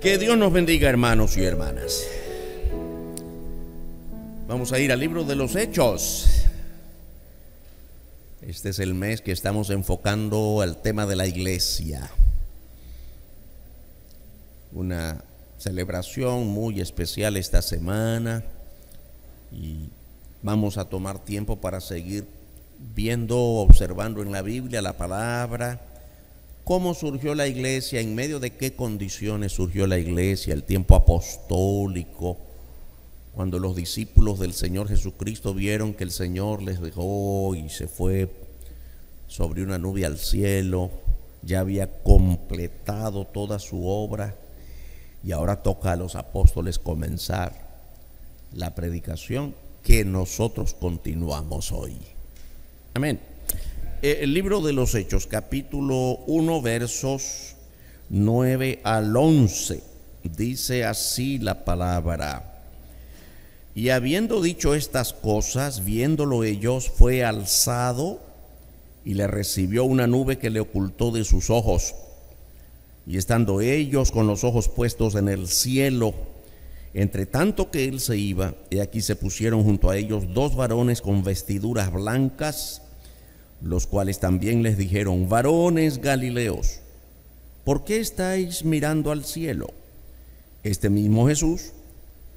Que Dios nos bendiga, hermanos y hermanas. Vamos a ir al libro de los Hechos. Este es el mes que estamos enfocando al tema de la iglesia. Una celebración muy especial esta semana y vamos a tomar tiempo para seguir viendo, observando en la Biblia la palabra, cómo surgió la iglesia, en medio de qué condiciones surgió la iglesia, el tiempo apostólico, cuando los discípulos del Señor Jesucristo vieron que el Señor les dejó y se fue sobre una nube al cielo, ya había completado toda su obra y ahora toca a los apóstoles comenzar la predicación que nosotros continuamos hoy. Amén. El libro de los Hechos, capítulo 1, versos 9 al 11, dice así la palabra: y habiendo dicho estas cosas, viéndolo ellos, fue alzado y le recibió una nube que le ocultó de sus ojos. Y estando ellos con los ojos puestos en el cielo, entre tanto que él se iba, he aquí se pusieron junto a ellos dos varones con vestiduras blancas, los cuales también les dijeron: varones Galileos, ¿por qué estáis mirando al cielo? Este mismo Jesús,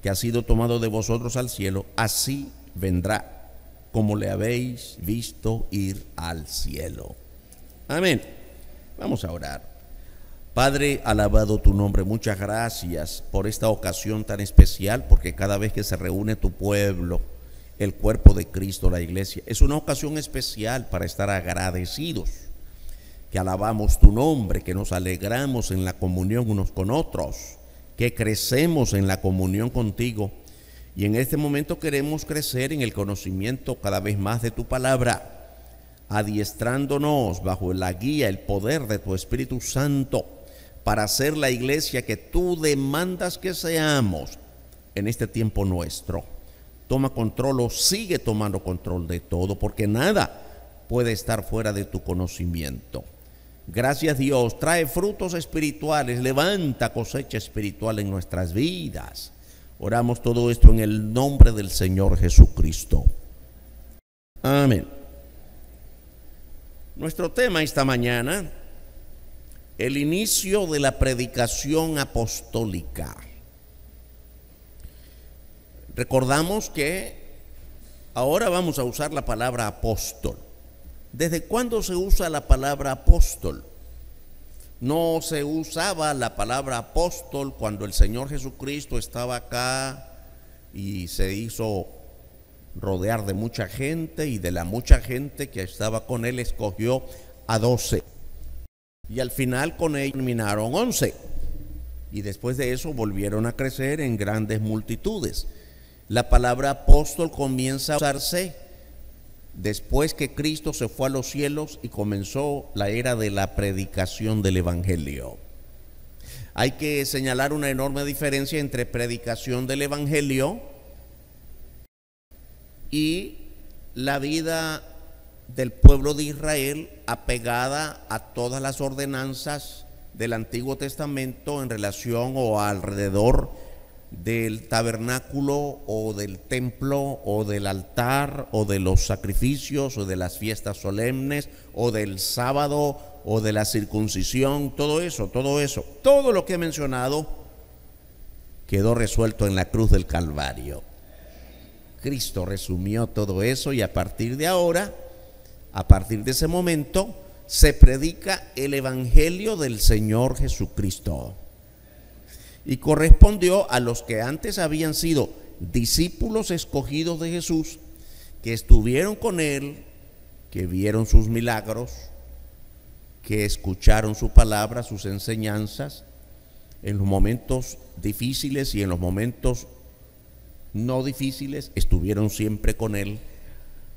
que ha sido tomado de vosotros al cielo, así vendrá, como le habéis visto ir al cielo. Amén. Vamos a orar. Padre, alabado tu nombre, muchas gracias por esta ocasión tan especial, porque cada vez que se reúne tu pueblo, el cuerpo de Cristo, la iglesia, es una ocasión especial para estar agradecidos, que alabamos tu nombre, que nos alegramos en la comunión unos con otros, que crecemos en la comunión contigo, y en este momento queremos crecer en el conocimiento cada vez más de tu palabra, adiestrándonos bajo la guía, el poder de tu Espíritu Santo, para ser la iglesia que tú demandas que seamos en este tiempo nuestro. Toma control o sigue tomando control de todo, porque nada puede estar fuera de tu conocimiento. Gracias, Dios. Trae frutos espirituales, levanta cosecha espiritual en nuestras vidas. Oramos todo esto en el nombre del Señor Jesucristo. Amén. Nuestro tema esta mañana: el inicio de la predicación apostólica. Recordamos que ahora vamos a usar la palabra apóstol. ¿Desde cuándo se usa la palabra apóstol? No se usaba la palabra apóstol cuando el Señor Jesucristo estaba acá y se hizo rodear de mucha gente, y de la mucha gente que estaba con él escogió a 12. Y al final con ellos terminaron 11. Y después de eso volvieron a crecer en grandes multitudes. La palabra apóstol comienza a usarse después que Cristo se fue a los cielos y comenzó la era de la predicación del Evangelio. Hay que señalar una enorme diferencia entre predicación del Evangelio y la vida del pueblo de Israel apegada a todas las ordenanzas del Antiguo Testamento en relación o alrededor del tabernáculo o del templo o del altar o de los sacrificios o de las fiestas solemnes o del sábado o de la circuncisión. Todo lo que he mencionado quedó resuelto en la cruz del Calvario. Cristo resumió todo eso, y a partir de ahora, a partir de ese momento, se predica el Evangelio del Señor Jesucristo. Y correspondió a los que antes habían sido discípulos escogidos de Jesús, que estuvieron con él, que vieron sus milagros, que escucharon su palabra, sus enseñanzas, en los momentos difíciles y en los momentos no difíciles, estuvieron siempre con él.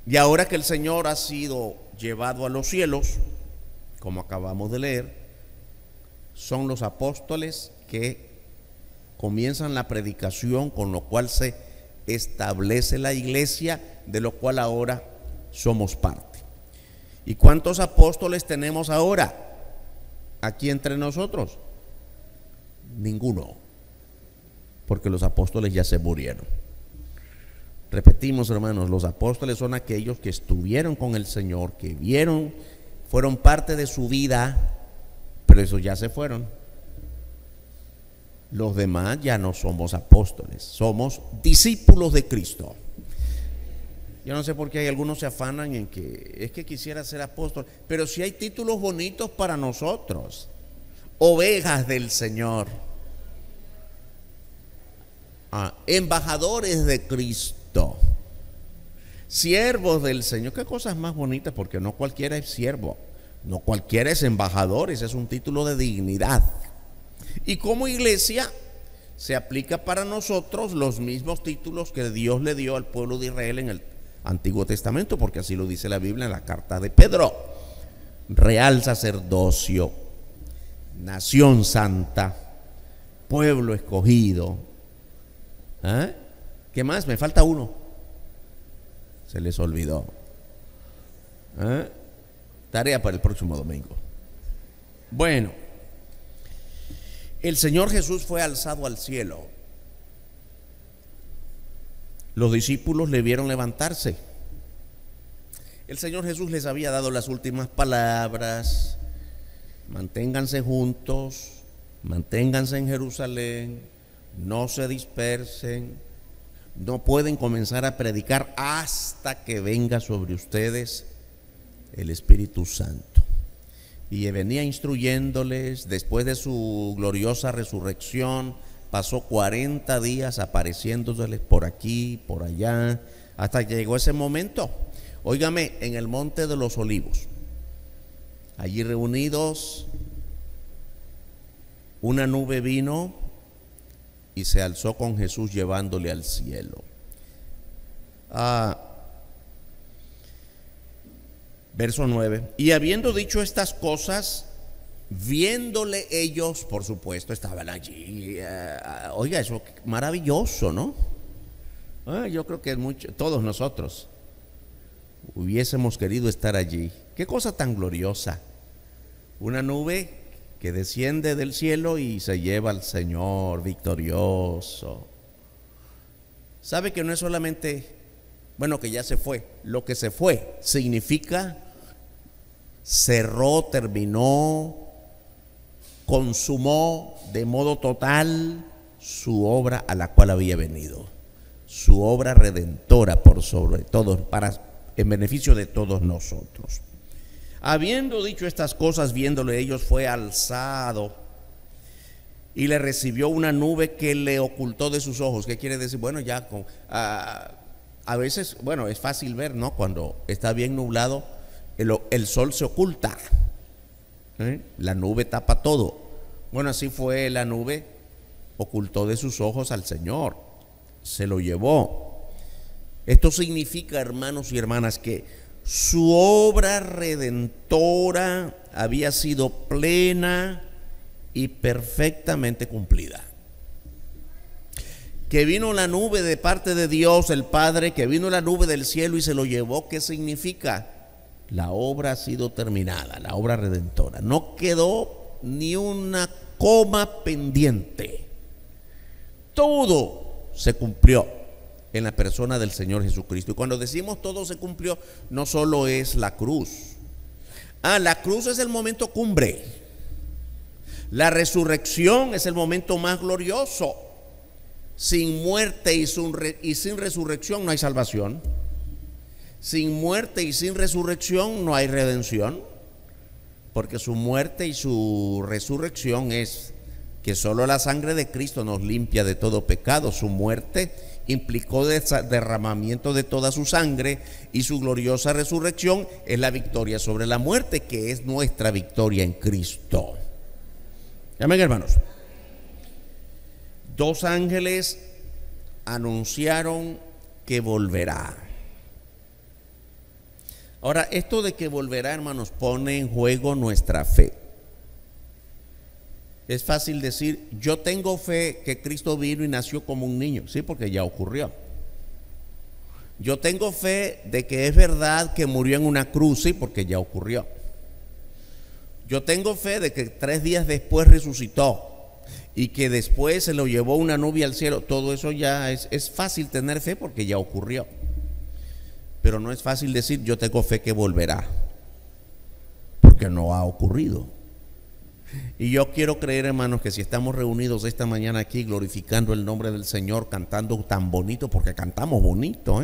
Y ahora que el Señor ha sido llevado a los cielos, como acabamos de leer, son los apóstoles que comienzan la predicación, con lo cual se establece la iglesia, de lo cual ahora somos parte. ¿Y cuántos apóstoles tenemos ahora aquí entre nosotros? Ninguno, porque los apóstoles ya se murieron. Repetimos, hermanos, los apóstoles son aquellos que estuvieron con el Señor, que vieron, fueron parte de su vida, pero esos ya se fueron. Los demás ya no somos apóstoles, somos discípulos de Cristo. Yo no sé por qué hay algunos se afanan en que es que quisiera ser apóstol, pero si hay títulos bonitos para nosotros, ovejas del Señor, embajadores de Cristo, siervos del Señor. Qué cosas más bonitas, porque no cualquiera es siervo, no cualquiera es embajador, ese es un título de dignidad. Y como iglesia se aplica para nosotros los mismos títulos que Dios le dio al pueblo de Israel en el Antiguo Testamento, porque así lo dice la Biblia en la carta de Pedro: real sacerdocio, nación santa, pueblo escogido. ¿Qué más? Me falta uno, se les olvidó. Tarea para el próximo domingo. Bueno, el Señor Jesús fue alzado al cielo. Los discípulos le vieron levantarse. El Señor Jesús les había dado las últimas palabras: manténganse juntos, manténganse en Jerusalén, no se dispersen, no pueden comenzar a predicar hasta que venga sobre ustedes el Espíritu Santo. Y venía instruyéndoles. Después de su gloriosa resurrección, pasó 40 días apareciéndoles por aquí, por allá, hasta que llegó ese momento. Óigame, en el Monte de los Olivos, allí reunidos, una nube vino y se alzó con Jesús llevándole al cielo. Verso 9: y habiendo dicho estas cosas, viéndole ellos, por supuesto, estaban allí. Oiga, eso maravilloso, ¿no? Yo creo que todos nosotros hubiésemos querido estar allí. Qué cosa tan gloriosa. Una nube que desciende del cielo y se lleva al Señor victorioso. ¿Sabe que no es solamente, bueno, que ya se fue? Lo que se fue significa cerró, terminó, consumó de modo total su obra a la cual había venido, su obra redentora por sobre todo, en beneficio de todos nosotros. Habiendo dicho estas cosas, viéndole ellos, fue alzado y le recibió una nube que le ocultó de sus ojos. ¿Qué quiere decir? Bueno, ya a veces, bueno, es fácil ver, ¿no? Cuando está bien nublado, el sol se oculta, la nube tapa todo. Bueno, así fue, la nube ocultó de sus ojos al Señor, se lo llevó. Esto significa, hermanos y hermanas, que su obra redentora había sido plena y perfectamente cumplida. Que vino la nube de parte de Dios el Padre, que vino la nube del cielo y se lo llevó. ¿Qué significa? La obra ha sido terminada, la obra redentora. No quedó ni una coma pendiente. Todo se cumplió en la persona del Señor Jesucristo. Y cuando decimos todo se cumplió, no solo es la cruz. La cruz es el momento cumbre. La resurrección es el momento más glorioso. Sin muerte y sin resurrección no hay salvación. Sin muerte y sin resurrección no hay redención, porque su muerte y su resurrección es que solo la sangre de Cristo nos limpia de todo pecado. Su muerte implicó derramamiento de toda su sangre, y su gloriosa resurrección es la victoria sobre la muerte, que es nuestra victoria en Cristo. Amén, hermanos. 2 ángeles anunciaron que volverá. Ahora, esto de que volverá, hermanos, pone en juego nuestra fe. Es fácil decir, yo tengo fe que Cristo vino y nació como un niño. Sí, porque ya ocurrió. Yo tengo fe de que es verdad que murió en una cruz. Sí, porque ya ocurrió. Yo tengo fe de que 3 días después resucitó. y que después se lo llevó una nube al cielo, todo eso ya es fácil tener fe porque ya ocurrió. Pero no es fácil decir yo tengo fe que volverá, porque no ha ocurrido. Y yo quiero creer, hermanos, que si estamos reunidos esta mañana aquí glorificando el nombre del Señor, cantando tan bonito, porque cantamos bonito,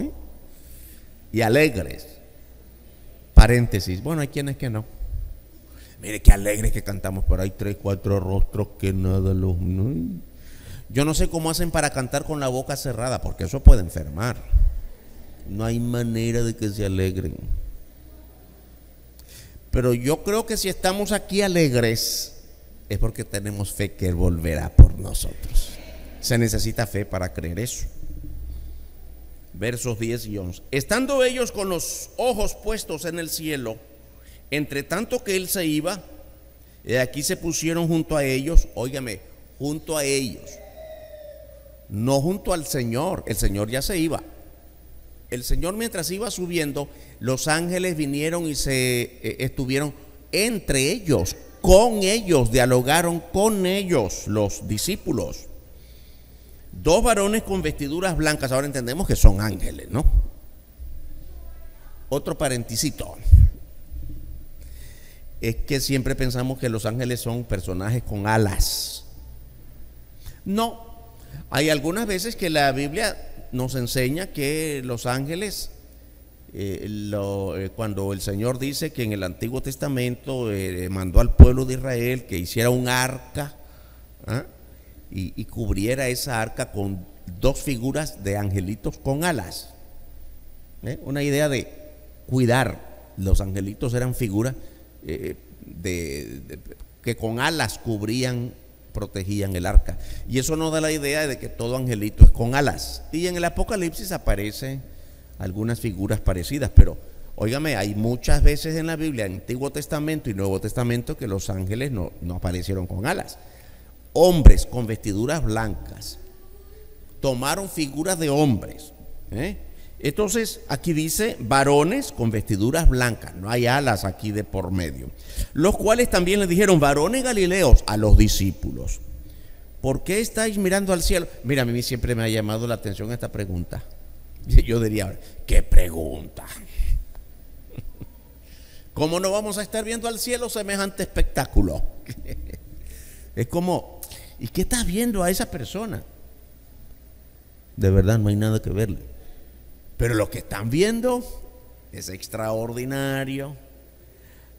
y alegres. Paréntesis, bueno, hay quienes que no. Mire qué alegres que cantamos, pero hay 3, 4 rostros que nada los... Yo no sé cómo hacen para cantar con la boca cerrada, porque eso puede enfermar. No hay manera de que se alegren. Pero yo creo que si estamos aquí alegres es porque tenemos fe que Él volverá por nosotros. Se necesita fe para creer eso. Versos 10 y 11. Estando ellos con los ojos puestos en el cielo, entre tanto que Él se iba, aquí se pusieron junto a ellos, óigame, junto a ellos, no junto al Señor. El Señor ya se iba. El Señor, mientras iba subiendo, los ángeles vinieron y se estuvieron entre ellos, con ellos, dialogaron con ellos, los discípulos. 2 varones con vestiduras blancas, ahora entendemos que son ángeles, ¿no? Otro parenticito. Es que siempre pensamos que los ángeles son personajes con alas. No, hay algunas veces que la Biblia nos enseña que los ángeles, cuando el Señor dice que en el Antiguo Testamento mandó al pueblo de Israel que hiciera un arca, y cubriera esa arca con 2 figuras de angelitos con alas. Una idea de cuidar. Los angelitos eran figuras que con alas cubrían, protegían el arca. Y eso nos da la idea de que todo angelito es con alas. Y en el Apocalipsis aparecen algunas figuras parecidas, pero óigame, hay muchas veces en la Biblia, Antiguo Testamento y Nuevo Testamento, que los ángeles no aparecieron con alas. Hombres con vestiduras blancas tomaron figuras de hombres. Entonces aquí dice varones con vestiduras blancas, no hay alas aquí de por medio, los cuales también les dijeron, varones galileos, a los discípulos, ¿por qué estáis mirando al cielo? Mira, a mí siempre me ha llamado la atención esta pregunta. Yo diría, ¿qué pregunta? ¿Cómo no vamos a estar viendo al cielo semejante espectáculo? Es como, ¿y qué estás viendo a esa persona? De verdad no hay nada que verle. Pero lo que están viendo es extraordinario.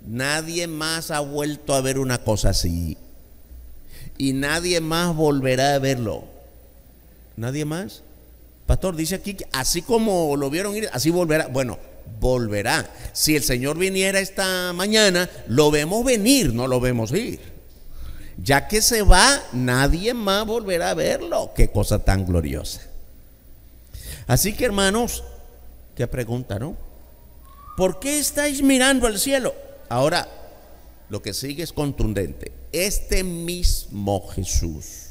Nadie más ha vuelto a ver una cosa así. Y nadie más volverá a verlo. ¿Nadie más? Pastor, dice aquí que así como lo vieron ir, así volverá. Bueno, volverá. Si el Señor viniera esta mañana, lo vemos venir, no lo vemos ir. Ya que se va, nadie más volverá a verlo. Qué cosa tan gloriosa. Así que, hermanos, qué pregunta, ¿no? ¿Por qué estáis mirando al cielo? Ahora, lo que sigue es contundente. Este mismo Jesús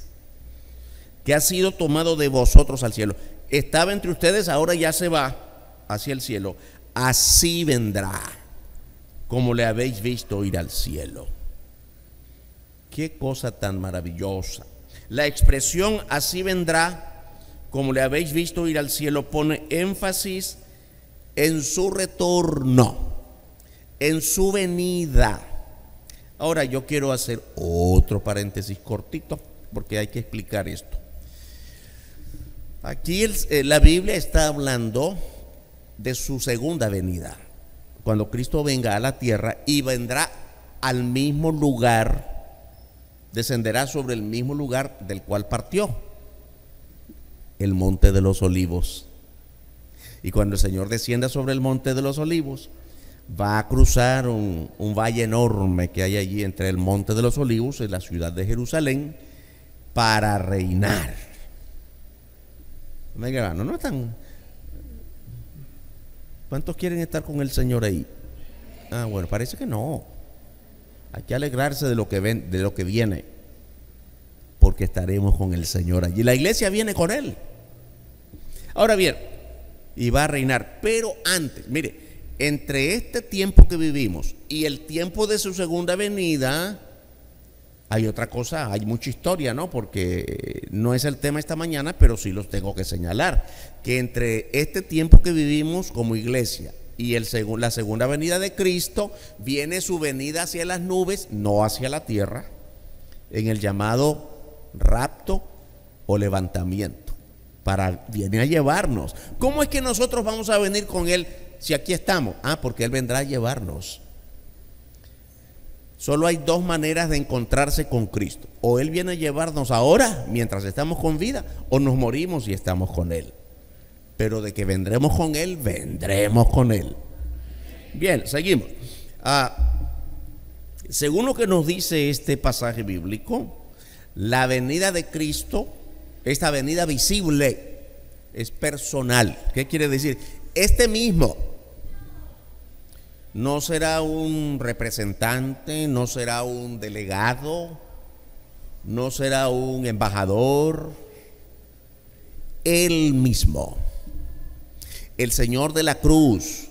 que ha sido tomado de vosotros al cielo, estaba entre ustedes, ahora ya se va hacia el cielo. Así vendrá, como le habéis visto ir al cielo. Qué cosa tan maravillosa. La expresión así vendrá, como le habéis visto ir al cielo, pone énfasis en su retorno, en su venida. Ahora yo quiero hacer otro paréntesis cortito, porque hay que explicar esto. Aquí la Biblia está hablando de su segunda venida, cuando Cristo venga a la tierra y vendrá al mismo lugar, descenderá sobre el mismo lugar del cual partió, el Monte de los Olivos. Y cuando el Señor descienda sobre el Monte de los Olivos, va a cruzar un valle enorme que hay allí entre el Monte de los Olivos y la ciudad de Jerusalén para reinar. No están. ¿Cuántos quieren estar con el Señor ahí? Bueno, parece que no. Hay que alegrarse de lo que viene, porque estaremos con el Señor allí. La iglesia viene con Él. Ahora bien, y va a reinar. Pero antes, mire, entre este tiempo que vivimos y el tiempo de su segunda venida, Hay otra cosa, hay mucha historia, ¿no? Porque no es el tema esta mañana, pero sí los tengo que señalar. Que entre este tiempo que vivimos como iglesia y la segunda venida de Cristo, viene su venida hacia las nubes, no hacia la tierra, en el llamado rapto o levantamiento. Viene a llevarnos. ¿Cómo es que nosotros vamos a venir con Él si aquí estamos? Porque Él vendrá a llevarnos. Solo hay dos maneras de encontrarse con Cristo. O Él viene a llevarnos ahora, mientras estamos con vida, o nos morimos y estamos con Él. Pero de que vendremos con Él, vendremos con Él. Bien, seguimos. Según lo que nos dice este pasaje bíblico, la venida de Cristo, esta venida visible, es personal. ¿Qué quiere decir? Este mismo no será un representante, no será un delegado, no será un embajador. Él mismo, el Señor de la cruz,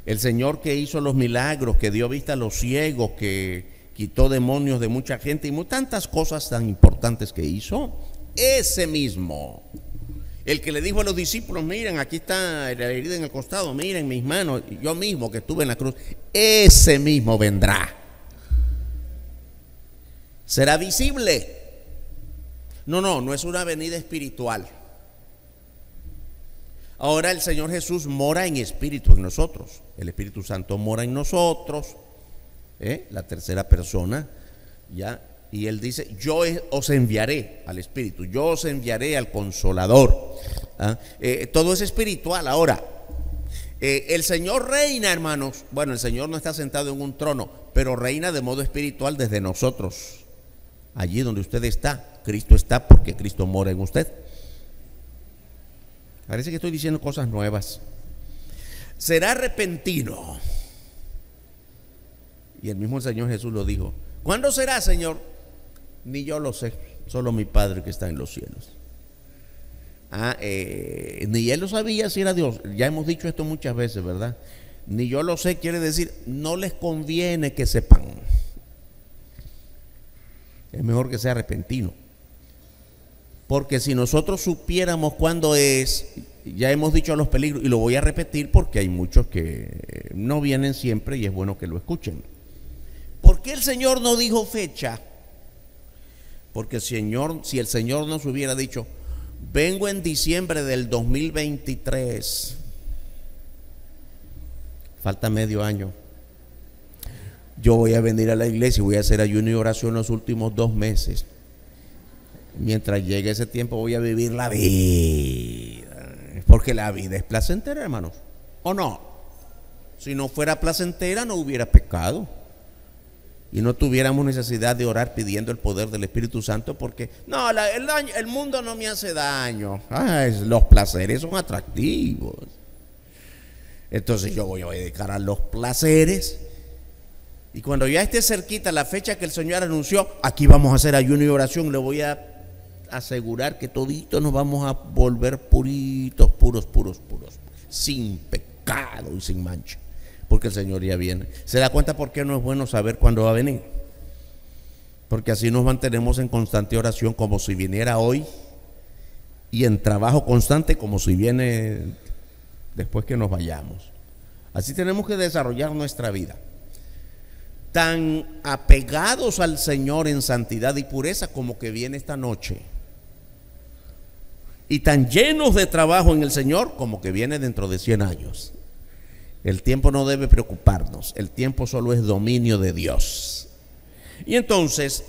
el Señor que hizo los milagros, que dio vista a los ciegos, que quitó demonios de mucha gente y tantas cosas tan importantes que hizo, ese mismo, el que le dijo a los discípulos: miren, aquí está la herida en el costado, miren mis manos, yo mismo que estuve en la cruz, ese mismo vendrá. Será visible. No es una venida espiritual. Ahora el Señor Jesús mora en espíritu en nosotros. El Espíritu Santo mora en nosotros, la tercera persona, ya. Y Él dice: yo os enviaré al Espíritu, yo os enviaré al Consolador. Todo es espiritual. Ahora, el Señor reina, hermanos. Bueno, el Señor no está sentado en un trono, pero reina de modo espiritual desde nosotros. Allí donde usted está, Cristo está, porque Cristo mora en usted. Parece que estoy diciendo cosas nuevas. Será repentino. Y el mismo Señor Jesús lo dijo. ¿Cuándo será, Señor? Ni yo lo sé, solo mi Padre que está en los cielos. Ni Él lo sabía si era Dios. Ya hemos dicho esto muchas veces, ¿verdad? Ni yo lo sé quiere decir, no les conviene que sepan. Es mejor que sea repentino. Porque si nosotros supiéramos cuándo es, ya hemos dicho los peligros, y lo voy a repetir porque hay muchos que no vienen siempre y es bueno que lo escuchen. ¿Por qué el Señor no dijo fecha? Porque si el Señor nos hubiera dicho: vengo en diciembre del 2023, falta medio año, yo voy a venir a la iglesia y voy a hacer ayuno y oración los últimos 2 meses. Mientras llegue ese tiempo voy a vivir la vida, porque la vida es placentera, hermanos, ¿o no? Si no fuera placentera no hubiera pecado y no tuviéramos necesidad de orar pidiendo el poder del Espíritu Santo, porque no, el mundo no me hace daño. Los placeres son atractivos. Entonces yo voy a dedicar a los placeres. Y cuando ya esté cerquita la fecha que el Señor anunció, aquí vamos a hacer ayuno y oración, le voy a asegurar que toditos nos vamos a volver puritos, puros, sin pecado y sin mancha, porque el Señor ya viene. ¿Se da cuenta por qué no es bueno saber cuándo va a venir? Porque así nos mantenemos en constante oración, como si viniera hoy, y en trabajo constante, como si viene después que nos vayamos. Así tenemos que desarrollar nuestra vida, tan apegados al Señor en santidad y pureza como que viene esta noche, y tan llenos de trabajo en el Señor como que viene dentro de 100 años. El tiempo no debe preocuparnos, el tiempo solo es dominio de Dios. Y entonces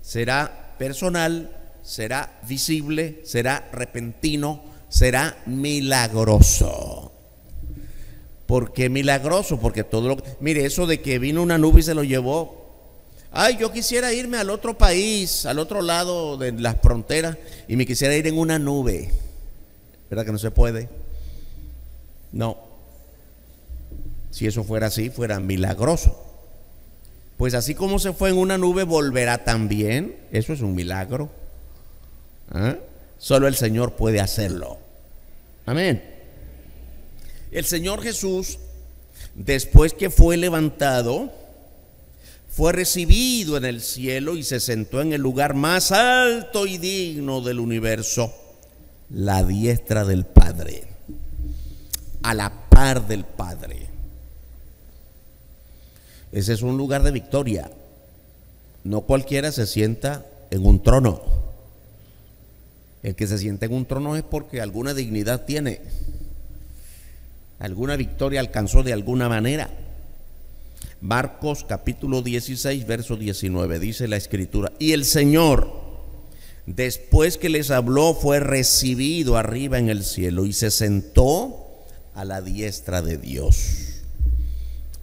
será personal, será visible, será repentino, será milagroso. ¿Por qué milagroso? Porque mire, eso de que vino una nube y se lo llevó. Yo quisiera irme al otro país, al otro lado de las fronteras, y me quisiera ir en una nube. ¿Verdad que no se puede? No. Si eso fuera así, fuera milagroso. Pues así como se fue en una nube, volverá también. Eso es un milagro. Solo el Señor puede hacerlo. Amén. El Señor Jesús, después que fue levantado, fue recibido en el cielo y se sentó en el lugar más alto y digno del universo, la diestra del Padre, a la par del Padre. Ese es un lugar de victoria. No cualquiera se sienta en un trono. El que se sienta en un trono es porque alguna dignidad tiene, alguna victoria alcanzó de alguna manera. Marcos capítulo 16, verso 19, dice la escritura: y el Señor, después que les habló, fue recibido arriba en el cielo y se sentó a la diestra de Dios.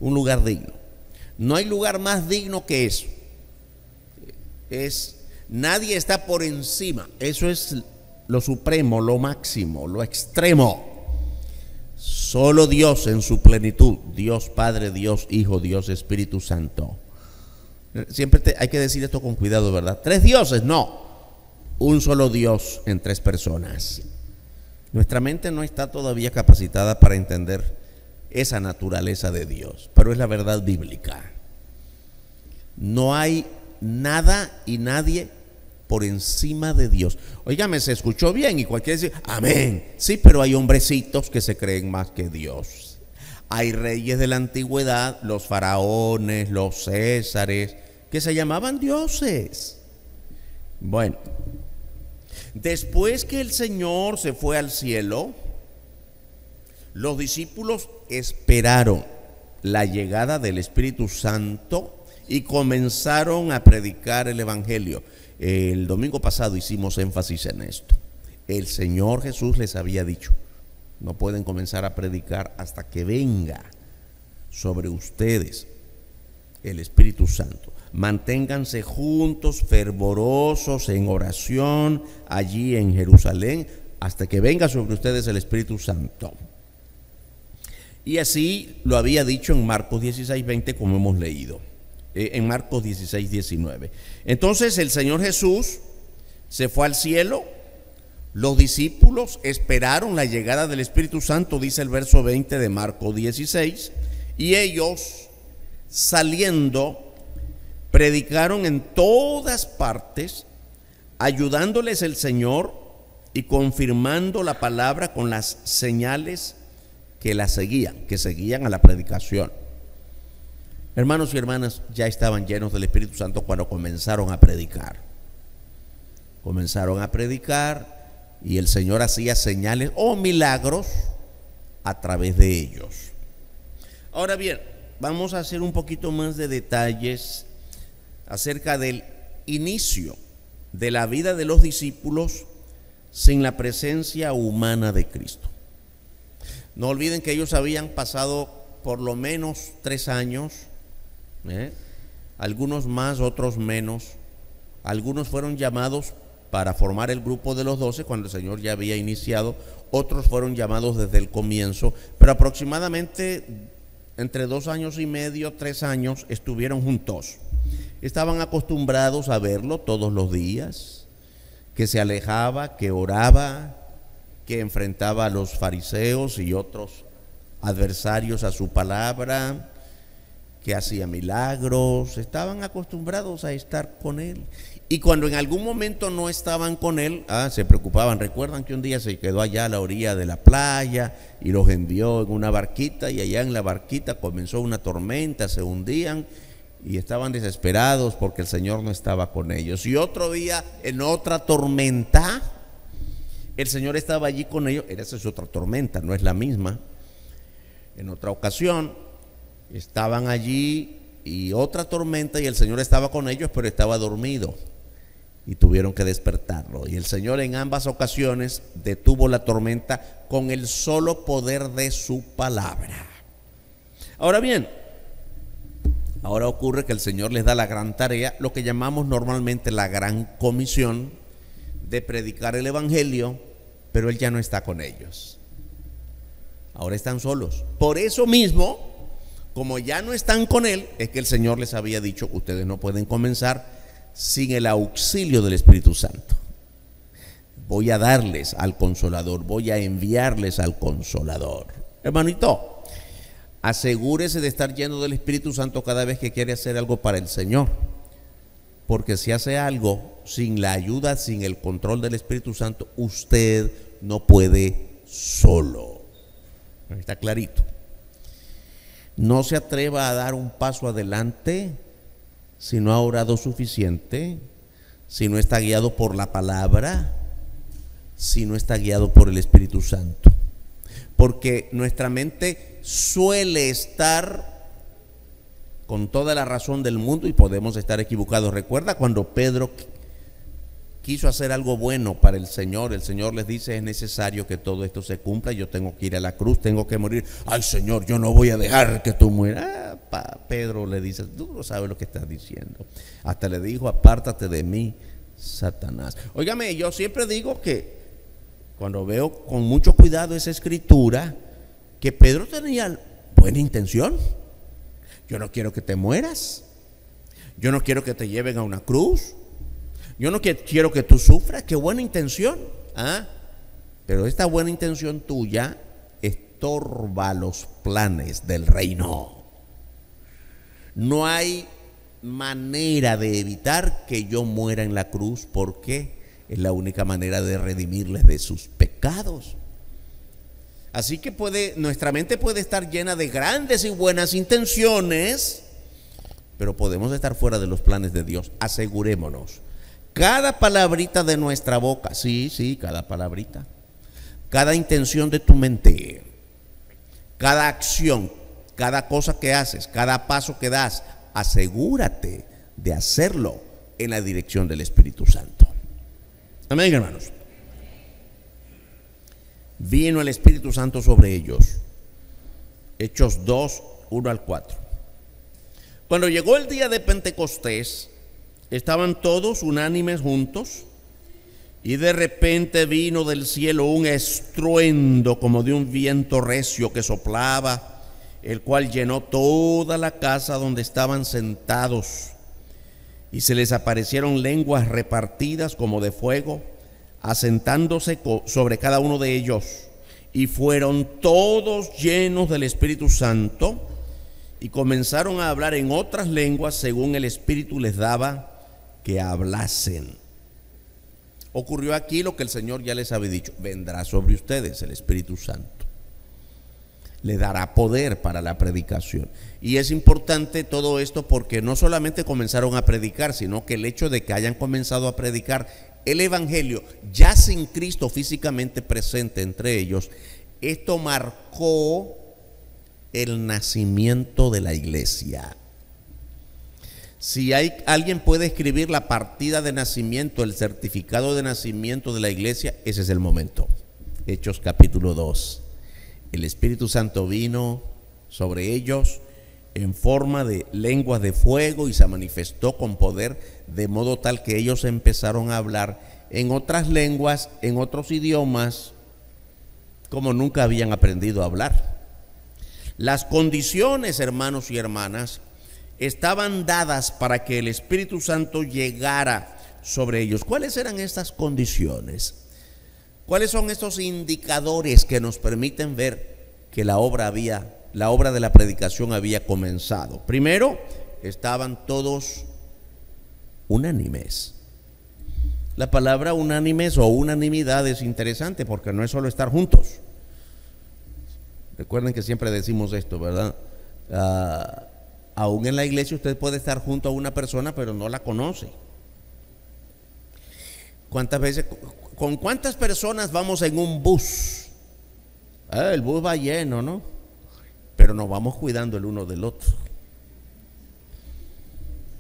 Un lugar digno. No hay lugar más digno que eso. Nadie está por encima. Eso es lo supremo, lo máximo, lo extremo. Solo Dios en su plenitud, Dios Padre, Dios Hijo, Dios Espíritu Santo. Siempre hay que decir esto con cuidado, ¿verdad? Tres dioses, no. Un solo Dios en tres personas. Nuestra mente no está todavía capacitada para entender esa naturaleza de Dios, pero es la verdad bíblica. No hay nada y nadie por encima de Dios. Óigame, se escuchó bien y cualquiera dice amén. Sí, pero hay hombrecitos que se creen más que Dios. Hay reyes de la antigüedad, los faraones, los césares, que se llamaban dioses. Bueno, después que el Señor se fue al cielo, los discípulos esperaron la llegada del Espíritu Santo y comenzaron a predicar el Evangelio. El domingo pasado hicimos énfasis en esto. El Señor Jesús les había dicho: no pueden comenzar a predicar hasta que venga sobre ustedes el Espíritu Santo. Manténganse juntos, fervorosos en oración allí en Jerusalén, hasta que venga sobre ustedes el Espíritu Santo. Y así lo había dicho en Marcos 16, 20, como hemos leído. En Marcos 16, 19. Entonces el Señor Jesús se fue al cielo. Los discípulos esperaron la llegada del Espíritu Santo, dice el verso 20 de Marcos 16. Y ellos, saliendo, predicaron en todas partes, ayudándoles el Señor y confirmando la palabra con las señales que la seguían, que seguían a la predicación. Hermanos y hermanas, ya estaban llenos del Espíritu Santo cuando comenzaron a predicar. Comenzaron a predicar y el Señor hacía señales o milagros a través de ellos. Ahora bien, vamos a hacer un poquito más de detalles acerca del inicio de la vida de los discípulos sin la presencia humana de Cristo. No olviden que ellos habían pasado por lo menos 3 años. Algunos más, otros menos. Algunos fueron llamados para formar el grupo de los 12 cuando el Señor ya había iniciado. Otros fueron llamados desde el comienzo, pero aproximadamente entre 2 años y medio, 3 años estuvieron juntos. Estaban acostumbrados a verlo todos los días, que se alejaba, que oraba, que enfrentaba a los fariseos y otros adversarios a su palabra, que hacía milagros. Estaban acostumbrados a estar con él. Y cuando en algún momento no estaban con él, se preocupaban. Recuerdan que un día se quedó allá a la orilla de la playa y los envió en una barquita, y allá en la barquita comenzó una tormenta, se hundían y estaban desesperados porque el Señor no estaba con ellos. Y otro día, en otra tormenta, el Señor estaba allí con ellos. Esa es otra tormenta, no es la misma. En otra ocasión estaban allí y otra tormenta, y el Señor estaba con ellos, pero estaba dormido y tuvieron que despertarlo. Y el Señor en ambas ocasiones detuvo la tormenta con el solo poder de su palabra. Ahora bien, ahora ocurre que el Señor les da la gran tarea, lo que llamamos normalmente la gran comisión, de predicar el Evangelio, pero Él ya no está con ellos. Ahora están solos. Por eso mismo, como ya no están con Él, es que el Señor les había dicho: ustedes no pueden comenzar sin el auxilio del Espíritu Santo. Voy a darles al Consolador, voy a enviarles al Consolador. Hermanito, Asegúrese de estar lleno del Espíritu Santo cada vez que quiere hacer algo para el Señor. Porque si hace algo sin la ayuda, sin el control del Espíritu Santo, usted no puede solo. Está clarito. No se atreva a dar un paso adelante si no ha orado suficiente, si no está guiado por la palabra, si no está guiado por el Espíritu Santo. Porque nuestra mente suele estar con toda la razón del mundo y podemos estar equivocados. Recuerda cuando Pedro quiso hacer algo bueno para el Señor les dice: es necesario que todo esto se cumpla, yo tengo que ir a la cruz, tengo que morir. Ay, Señor, yo no voy a dejar que tú mueras. Pedro le dice: tú no sabes lo que estás diciendo. Hasta le dijo: apártate de mí, Satanás. Óigame, yo siempre digo que cuando veo con mucho cuidado esa escritura, que Pedro tenía buena intención. Yo no quiero que te mueras, yo no quiero que te lleven a una cruz, yo no quiero que tú sufras. Qué buena intención, ¿ah? Pero esta buena intención tuya estorba los planes del reino. No hay manera de evitar que yo muera en la cruz, porque es la única manera de redimirles de sus pecados. Así que nuestra mente puede estar llena de grandes y buenas intenciones, pero podemos estar fuera de los planes de Dios. Asegurémonos. Cada palabrita de nuestra boca, sí, cada palabrita, cada intención de tu mente, cada acción, cada cosa que haces, cada paso que das, asegúrate de hacerlo en la dirección del Espíritu Santo. Amén, hermanos. Vino el Espíritu Santo sobre ellos. Hechos 2, 1 al 4. Cuando llegó el día de Pentecostés, estaban todos unánimes juntos, y de repente vino del cielo un estruendo como de un viento recio que soplaba, el cual llenó toda la casa donde estaban sentados. Y se les aparecieron lenguas repartidas como de fuego, asentándose sobre cada uno de ellos, y fueron todos llenos del Espíritu Santo y comenzaron a hablar en otras lenguas según el Espíritu les daba que hablasen. Ocurrió aquí lo que el Señor ya les había dicho: vendrá sobre ustedes el Espíritu Santo, le dará poder para la predicación. Y es importante todo esto porque no solamente comenzaron a predicar, sino que el hecho de que hayan comenzado a predicar el Evangelio ya sin Cristo físicamente presente entre ellos, esto marcó el nacimiento de la iglesia. Si alguien puede escribir la partida de nacimiento, el certificado de nacimiento de la iglesia, ese es el momento. Hechos capítulo 2. El Espíritu Santo vino sobre ellos en forma de lenguas de fuego y se manifestó con poder, de modo tal que ellos empezaron a hablar en otras lenguas, en otros idiomas, como nunca habían aprendido a hablar. Las condiciones, hermanos y hermanas, estaban dadas para que el Espíritu Santo llegara sobre ellos. ¿Cuáles eran estas condiciones? ¿Cuáles son estos indicadores que nos permiten ver que la obra de la predicación había comenzado? Primero, estaban todos unánimes. La palabra unánimes o unanimidad es interesante porque no es solo estar juntos. Recuerden que siempre decimos esto, ¿verdad? Aún en la iglesia usted puede estar junto a una persona pero no la conoce. ¿Con cuántas personas vamos en un bus? El bus va lleno, ¿no? Pero nos vamos cuidando el uno del otro.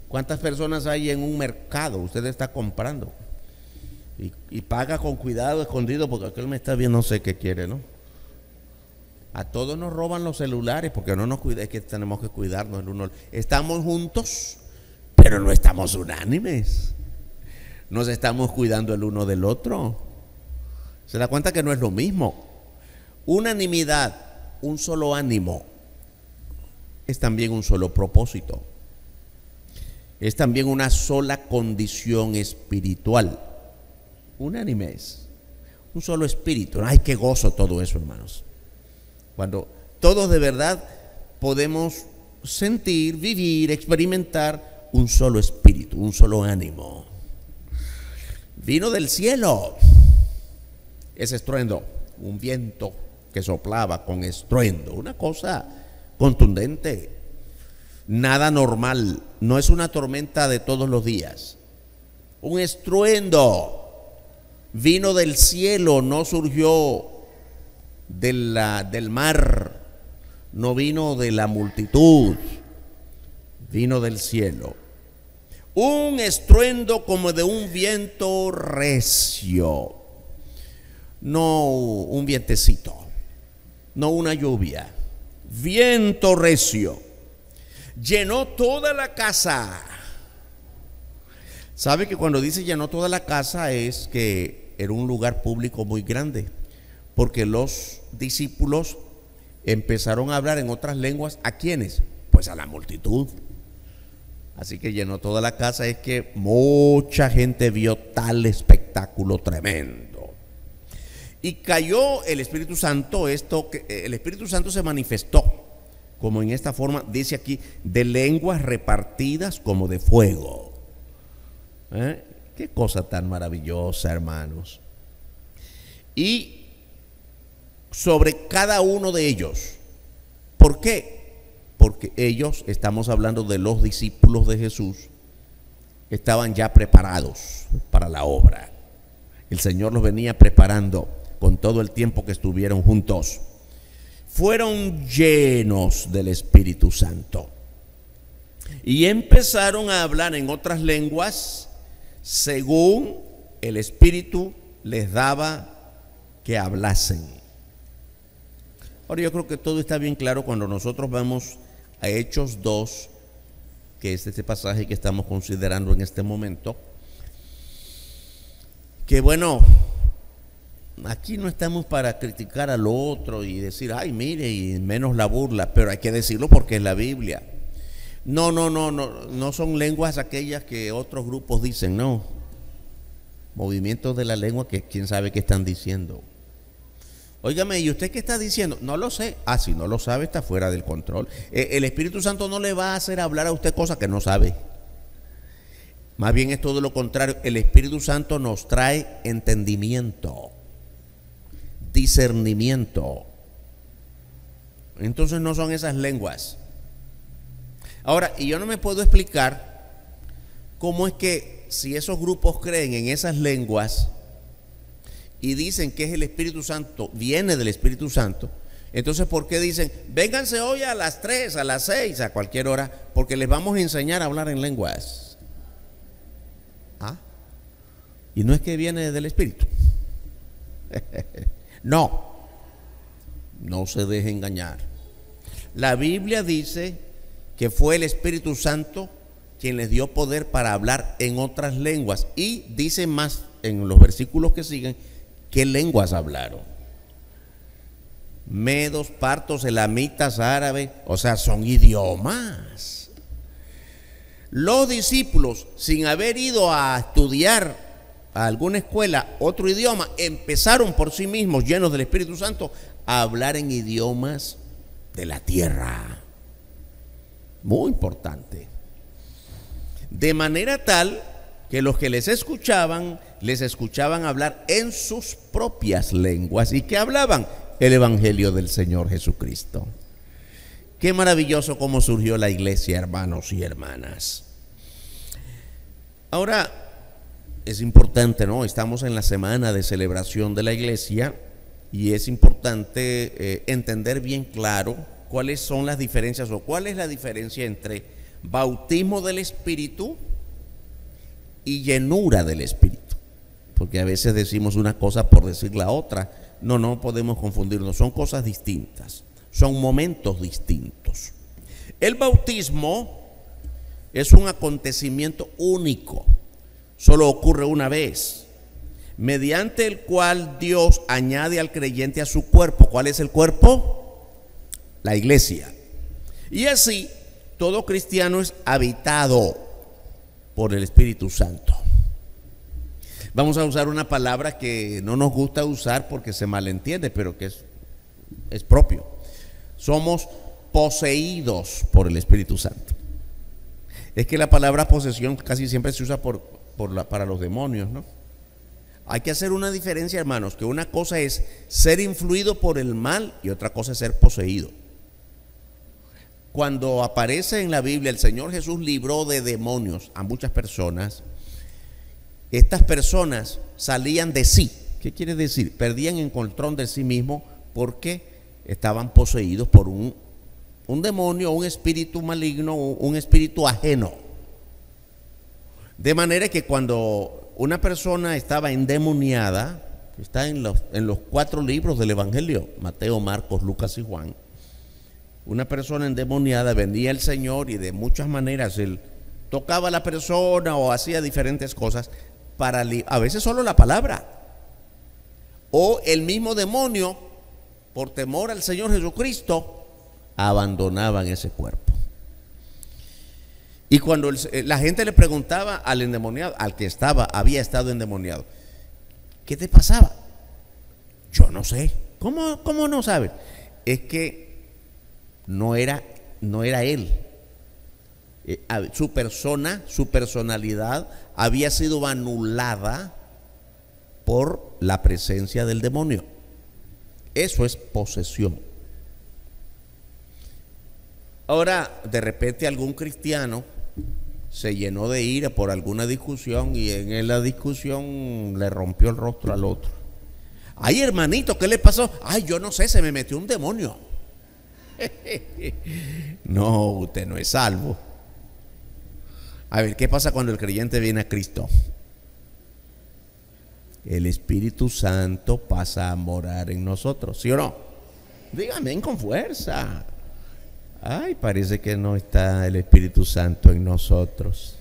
¿Cuántas personas hay en un mercado? Usted está comprando y paga con cuidado, escondido, porque aquel me está viendo, no sé qué quiere, ¿no? A todos nos roban los celulares porque no nos cuida, es que tenemos que cuidarnos el uno. Estamos juntos, pero no estamos unánimes. Nos estamos cuidando el uno del otro. ¿Se da cuenta que no es lo mismo? Unanimidad, un solo ánimo, es también un solo propósito. Es también una sola condición espiritual. Unánimes, un solo espíritu. Ay, qué gozo todo eso, hermanos. Cuando todos de verdad podemos sentir, vivir, experimentar un solo espíritu, un solo ánimo. Vino del cielo ese estruendo, un viento que soplaba con estruendo, una cosa contundente, nada normal, no es una tormenta de todos los días, un estruendo. Vino del cielo, no surgió del mar, no vino de la multitud, vino del cielo. Un estruendo como de un viento recio, no un vientecito, no una lluvia, viento recio. Llenó toda la casa. ¿Sabe que cuando dice llenó toda la casa es que era un lugar público muy grande? Porque los discípulos empezaron a hablar en otras lenguas. ¿A quiénes? Pues a la multitud. Así que llenó toda la casa, es que mucha gente vio tal espectáculo tremendo. Y cayó el Espíritu Santo, el Espíritu Santo se manifestó, como en esta forma, dice aquí, de lenguas repartidas como de fuego. Qué cosa tan maravillosa, hermanos. Y sobre cada uno de ellos. ¿Por qué? Porque ellos, estamos hablando de los discípulos de Jesús, estaban ya preparados para la obra. El Señor los venía preparando con todo el tiempo que estuvieron juntos. Fueron llenos del Espíritu Santo y empezaron a hablar en otras lenguas según el Espíritu les daba que hablasen. Ahora yo creo que todo está bien claro cuando nosotros vamos a Hechos 2, que es este pasaje que estamos considerando en este momento, que bueno, aquí no estamos para criticar al otro y decir, ay, mire, y menos la burla, pero hay que decirlo porque es la Biblia. No son lenguas aquellas que otros grupos dicen, no. Movimientos de la lengua que quién sabe qué están diciendo. Óigame, ¿y usted qué está diciendo? No lo sé. Ah, si no lo sabe, está fuera del control. El Espíritu Santo no le va a hacer hablar a usted cosas que no sabe. Más bien es todo lo contrario. El Espíritu Santo nos trae entendimiento, discernimiento. Entonces no son esas lenguas. Ahora, y yo no me puedo explicar cómo es que si esos grupos creen en esas lenguas y dicen que es el Espíritu Santo, viene del Espíritu Santo, entonces ¿por qué dicen, vénganse hoy a las 3, a las 6, a cualquier hora, porque les vamos a enseñar a hablar en lenguas? ¿Ah? Y no es que viene del Espíritu. No se deje engañar. La Biblia dice que fue el Espíritu Santo quien les dio poder para hablar en otras lenguas, y dice más en los versículos que siguen qué lenguas hablaron: medos, partos, elamitas, árabes, o sea, son idiomas. Los discípulos, sin haber ido a estudiar a alguna escuela otro idioma, empezaron por sí mismos, llenos del Espíritu Santo, a hablar en idiomas de la tierra. Muy importante. De manera tal que los que les escuchaban hablar en sus propias lenguas. ¿Y qué hablaban? El Evangelio del Señor Jesucristo. Qué maravilloso cómo surgió la iglesia, hermanos y hermanas. Ahora, es importante, ¿no? Estamos en la semana de celebración de la iglesia y es importante entender bien claro cuáles son las diferencias o cuál es la diferencia entre bautismo del Espíritu y llenura del Espíritu, porque a veces decimos una cosa por decir la otra. No podemos confundirnos, son cosas distintas, son momentos distintos. El bautismo es un acontecimiento único, solo ocurre una vez, mediante el cual Dios añade al creyente a su cuerpo. ¿Cuál es el cuerpo? La iglesia. Y así todo cristiano es habitado por el Espíritu Santo. Vamos a usar una palabra que no nos gusta usar porque se malentiende, pero que es propio. Somos poseídos por el Espíritu Santo. Es que la palabra posesión casi siempre se usa para los demonios, ¿no? Hay que hacer una diferencia, hermanos, que una cosa es ser influido por el mal y otra cosa es ser poseído. Cuando aparece en la Biblia el Señor Jesús libró de demonios a muchas personas, estas personas salían de sí. ¿Qué quiere decir? Perdían el control de sí mismos porque estaban poseídos por un demonio, un espíritu maligno, un espíritu ajeno. De manera que cuando una persona estaba endemoniada, está en los 4 libros del Evangelio, Mateo, Marcos, Lucas y Juan, una persona endemoniada venía el Señor y de muchas maneras él tocaba a la persona o hacía diferentes cosas a veces solo la palabra, o el mismo demonio, por temor al Señor Jesucristo, abandonaban ese cuerpo. Y cuando la gente le preguntaba al endemoniado, al que había estado endemoniado, ¿qué te pasaba? Yo no sé. ¿Cómo no sabes? Es que no era él. Su personalidad había sido anulada por la presencia del demonio. Eso es posesión. Ahora, de repente algún cristiano se llenó de ira por alguna discusión y en la discusión le rompió el rostro al otro. Ay, hermanito, ¿qué le pasó? Ay, yo no sé, se me metió un demonio. No, usted no es salvo. A ver, ¿qué pasa cuando el creyente viene a Cristo? El Espíritu Santo pasa a morar en nosotros, ¿sí o no? Dígame con fuerza. Ay, parece que no está el Espíritu Santo en nosotros.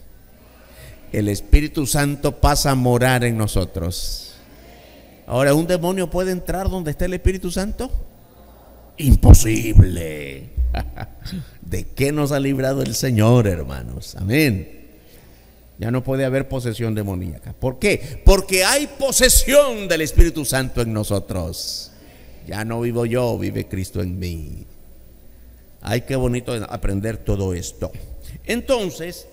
El Espíritu Santo pasa a morar en nosotros. Ahora, ¿un demonio puede entrar donde está el Espíritu Santo? Imposible. ¿De qué nos ha librado el Señor, hermanos? Amén. Ya no puede haber posesión demoníaca. ¿Por qué? Porque hay posesión del Espíritu Santo en nosotros. Ya no vivo yo, vive Cristo en mí. Ay, qué bonito aprender todo esto. Entonces,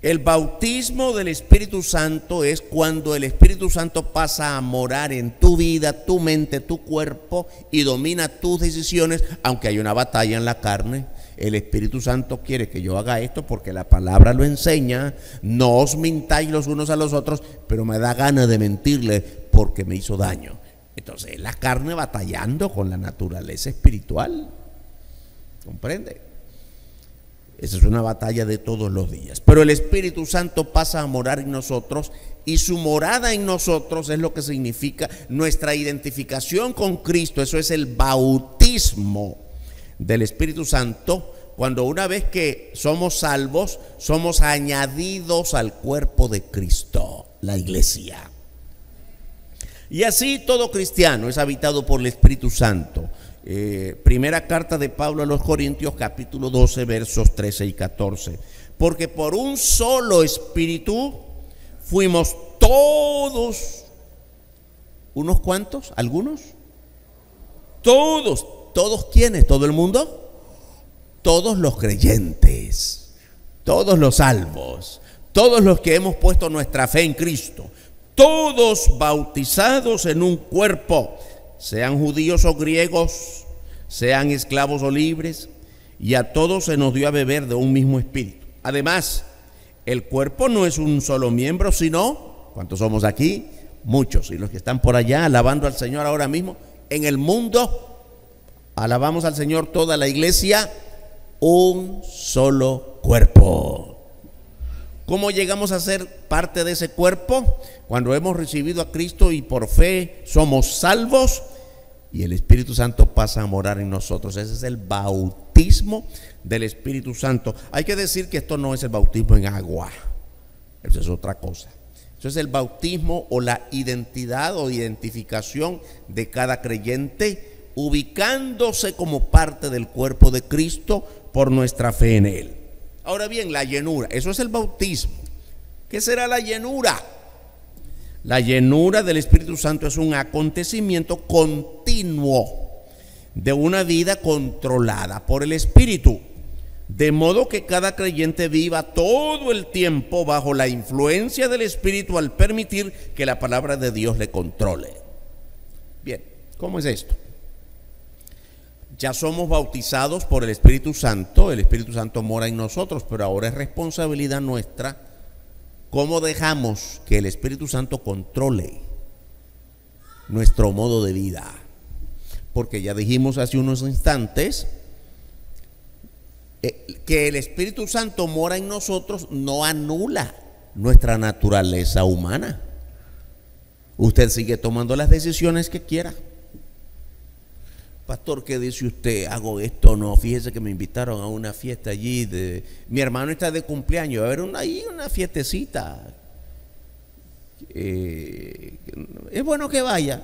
el bautismo del Espíritu Santo es cuando el Espíritu Santo pasa a morar en tu vida, tu mente, tu cuerpo y domina tus decisiones, aunque hay una batalla en la carne. El Espíritu Santo quiere que yo haga esto porque la palabra lo enseña. No os mintáis los unos a los otros, pero me da ganas de mentirle porque me hizo daño. Entonces, la carne batallando con la naturaleza espiritual. ¿Comprende? Esa es una batalla de todos los días. Pero el Espíritu Santo pasa a morar en nosotros y su morada en nosotros es lo que significa nuestra identificación con Cristo. Eso es el bautismo del Espíritu Santo, cuando una vez que somos salvos, somos añadidos al cuerpo de Cristo, la iglesia. Y así todo cristiano es habitado por el Espíritu Santo. Primera carta de Pablo a los Corintios, capítulo 12, versos 13 y 14. Porque por un solo espíritu fuimos todos, ¿unos cuantos? ¿Algunos? Todos. ¿Todos quiénes? ¿Todo el mundo? Todos los creyentes, todos los salvos, todos los que hemos puesto nuestra fe en Cristo, todos bautizados en un cuerpo, sean judíos o griegos, sean esclavos o libres, y a todos se nos dio a beber de un mismo espíritu. Además, el cuerpo no es un solo miembro, sino, ¿cuántos somos aquí? Muchos. Y los que están por allá alabando al Señor ahora mismo, en el mundo, alabamos al Señor toda la iglesia, un solo cuerpo. ¿Cómo llegamos a ser parte de ese cuerpo? Cuando hemos recibido a Cristo y por fe somos salvos y el Espíritu Santo pasa a morar en nosotros. Ese es el bautismo del Espíritu Santo. Hay que decir que esto no es el bautismo en agua, eso es otra cosa. Eso es el bautismo o la identidad o identificación de cada creyente, ubicándose como parte del cuerpo de Cristo por nuestra fe en Él. Ahora bien, la llenura, eso es el bautismo. ¿Qué será la llenura? La llenura del Espíritu Santo es un acontecimiento continuo de una vida controlada por el Espíritu, de modo que cada creyente viva todo el tiempo bajo la influencia del Espíritu al permitir que la palabra de Dios le controle. Bien, ¿cómo es esto? Ya somos bautizados por el Espíritu Santo mora en nosotros, pero ahora es responsabilidad nuestra cómo dejamos que el Espíritu Santo controle nuestro modo de vida. Porque ya dijimos hace unos instantes que el Espíritu Santo mora en nosotros no anula nuestra naturaleza humana. Usted sigue tomando las decisiones que quiera. Pastor, ¿qué dice usted? ¿Hago esto o no? Fíjese que me invitaron a una fiesta allí. Mi hermano está de cumpleaños. Va a haber ahí una fiestecita. Es bueno que vaya.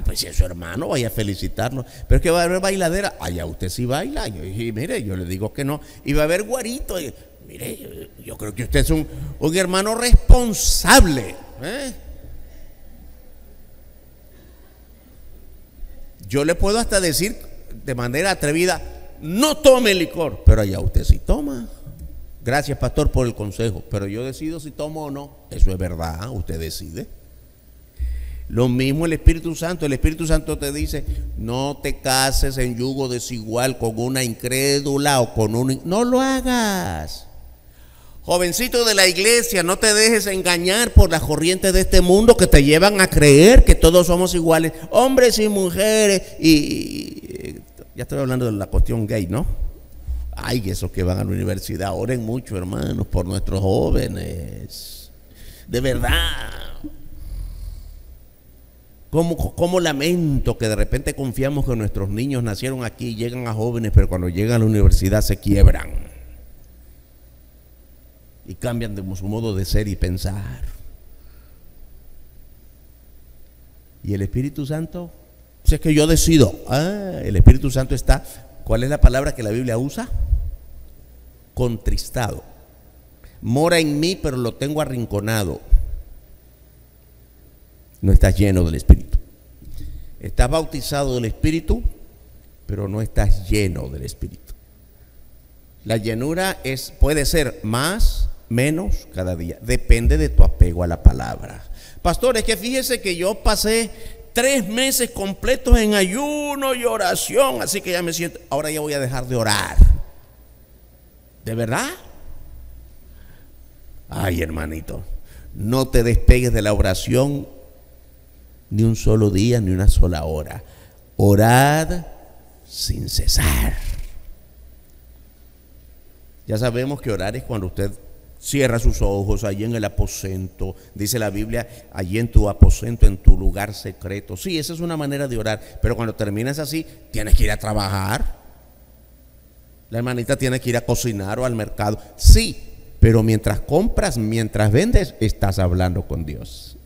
Pues si es su hermano, vaya a felicitarlo. Pero es que va a haber bailadera. Ya usted sí baila. Y mire, yo le digo que no. Y va a haber guarito. Mire, yo creo que usted es un hermano responsable. Yo le puedo hasta decir de manera atrevida, no tome licor, pero allá usted sí toma. Gracias, pastor, por el consejo, pero yo decido si tomo o no. Eso es verdad, usted decide. Lo mismo el Espíritu Santo te dice, no te cases en yugo desigual con una incrédula o con un... No lo hagas. Jovencito de la iglesia, no te dejes engañar por las corrientes de este mundo que te llevan a creer que todos somos iguales, hombres y mujeres. Y ya estoy hablando de la cuestión gay, ¿no? Ay, esos que van a la universidad, oren mucho, hermanos, por nuestros jóvenes. De verdad. ¿Cómo lamento que de repente confiamos que nuestros niños nacieron aquí y llegan a jóvenes, pero cuando llegan a la universidad se quiebran y cambian de su modo de ser y pensar? Y el Espíritu Santo, si es que yo decido, el Espíritu Santo está, ¿cuál es la palabra que la Biblia usa? Contristado. Mora en mí, pero lo tengo arrinconado. No estás lleno del Espíritu. Estás bautizado del Espíritu, pero no estás lleno del Espíritu. La llenura puede ser más, menos cada día. Depende de tu apego a la palabra. Pastor, es que fíjese que yo pasé 3 meses completos en ayuno y oración, así que ya me siento, ahora ya voy a dejar de orar. ¿De verdad? Ay, hermanito, no te despegues de la oración ni un solo día, ni una sola hora. Orad sin cesar. Ya sabemos que orar es cuando usted cierra sus ojos allí en el aposento. Dice la Biblia, allí en tu aposento, en tu lugar secreto. Sí, esa es una manera de orar. Pero cuando terminas así, tienes que ir a trabajar. La hermanita tiene que ir a cocinar o al mercado. Sí, pero mientras compras, mientras vendes, estás hablando con Dios.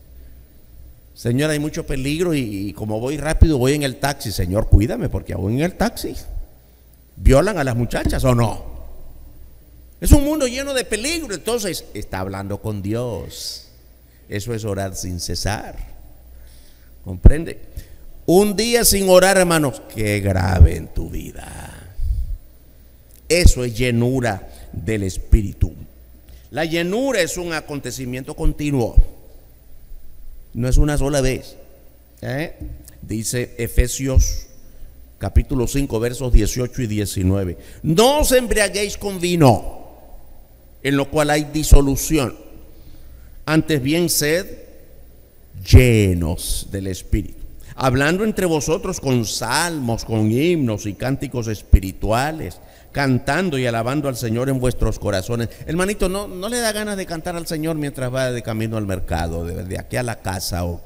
Señor, hay mucho peligro y como voy rápido, voy en el taxi. Señor, cuídame, porque aún en el taxi violan a las muchachas, ¿o no? Es un mundo lleno de peligro. Entonces está hablando con Dios. Eso es orar sin cesar. ¿Comprende? Un día sin orar, hermanos, qué grave en tu vida. Eso es llenura del Espíritu. La llenura es un acontecimiento continuo. No es una sola vez. Dice Efesios capítulo 5 versos 18 y 19. No os embriaguéis con vino, en lo cual hay disolución. Antes bien, sed llenos del Espíritu, hablando entre vosotros con salmos, con himnos y cánticos espirituales, cantando y alabando al Señor en vuestros corazones. Hermanito, no le da ganas de cantar al Señor mientras va de camino al mercado, de aquí a la casa, o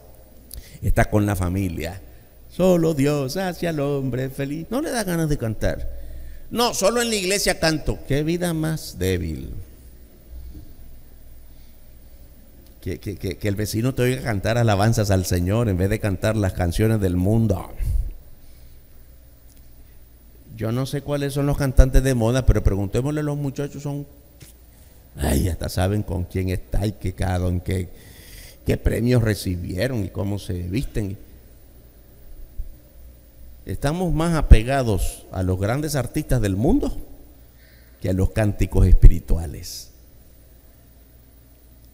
está con la familia. Solo Dios hace al hombre feliz. No le da ganas de cantar. No, solo en la iglesia canto. Qué vida más débil. Que el vecino te oiga cantar alabanzas al Señor en vez de cantar las canciones del mundo. Yo no sé cuáles son los cantantes de moda, pero preguntémosle a los muchachos, hasta saben con quién está y qué premios recibieron y cómo se visten. Estamos más apegados a los grandes artistas del mundo que a los cánticos espirituales.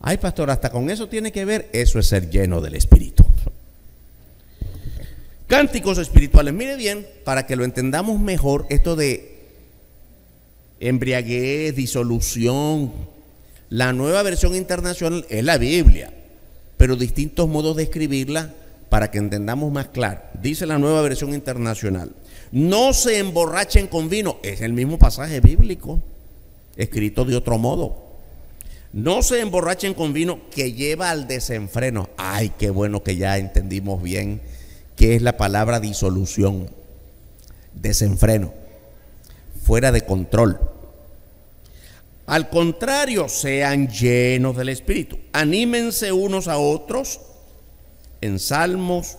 Ay, pastor, hasta con eso tiene que ver. Eso es ser lleno del Espíritu. Cánticos espirituales. Mire bien, para que lo entendamos mejor, esto de embriaguez, disolución. La Nueva Versión Internacional es la Biblia, pero distintos modos de escribirla para que entendamos más claro. Dice la Nueva Versión Internacional: no se emborrachen con vino. Es el mismo pasaje bíblico, escrito de otro modo. No se emborrachen con vino, que lleva al desenfreno. Ay, qué bueno que ya entendimos bien qué es la palabra disolución. Desenfreno, fuera de control. Al contrario, sean llenos del Espíritu. Anímense unos a otros en salmos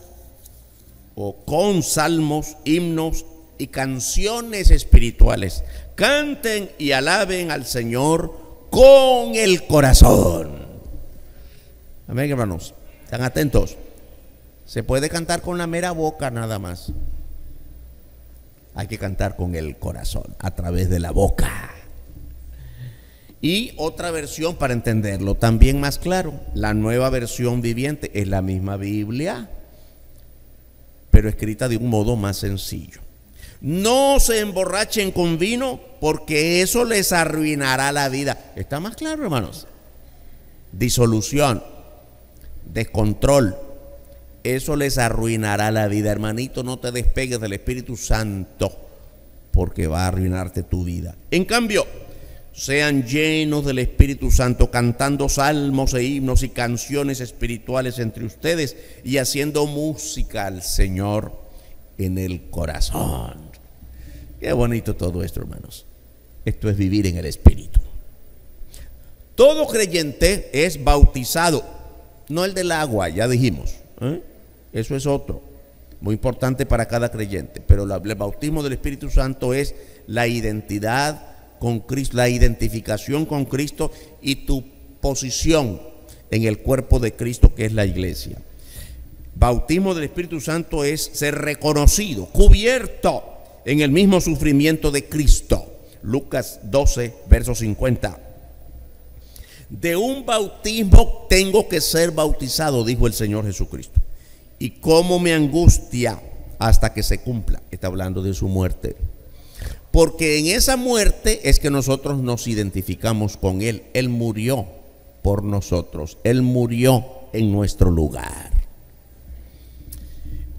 o con salmos, himnos y canciones espirituales. Canten y alaben al Señor con el corazón. Amén, hermanos. Están atentos. Se puede cantar con la mera boca nada más. Hay que cantar con el corazón, a través de la boca. Y otra versión para entenderlo también más claro, la Nueva Versión Viviente, es la misma Biblia, pero escrita de un modo más sencillo. No se emborrachen con vino, porque eso les arruinará la vida. ¿Está más claro, hermanos? Disolución, descontrol, eso les arruinará la vida. Hermanito, no te despegues del Espíritu Santo, porque va a arruinarte tu vida. En cambio, sean llenos del Espíritu Santo, cantando salmos e himnos y canciones espirituales entre ustedes y haciendo música al Señor en el corazón. Qué bonito todo esto, hermanos. Esto es vivir en el Espíritu. Todo creyente es bautizado, no el del agua, ya dijimos, eso es otro, muy importante para cada creyente. Pero el bautismo del Espíritu Santo es la identidad con Cristo, la identificación con Cristo y tu posición en el cuerpo de Cristo, que es la iglesia. Bautismo del Espíritu Santo es ser reconocido, cubierto en el mismo sufrimiento de Cristo. Lucas 12, verso 50. De un bautismo tengo que ser bautizado, dijo el Señor Jesucristo. Y cómo me angustia hasta que se cumpla. Está hablando de su muerte. Porque en esa muerte es que nosotros nos identificamos con Él. Él murió por nosotros. Él murió en nuestro lugar.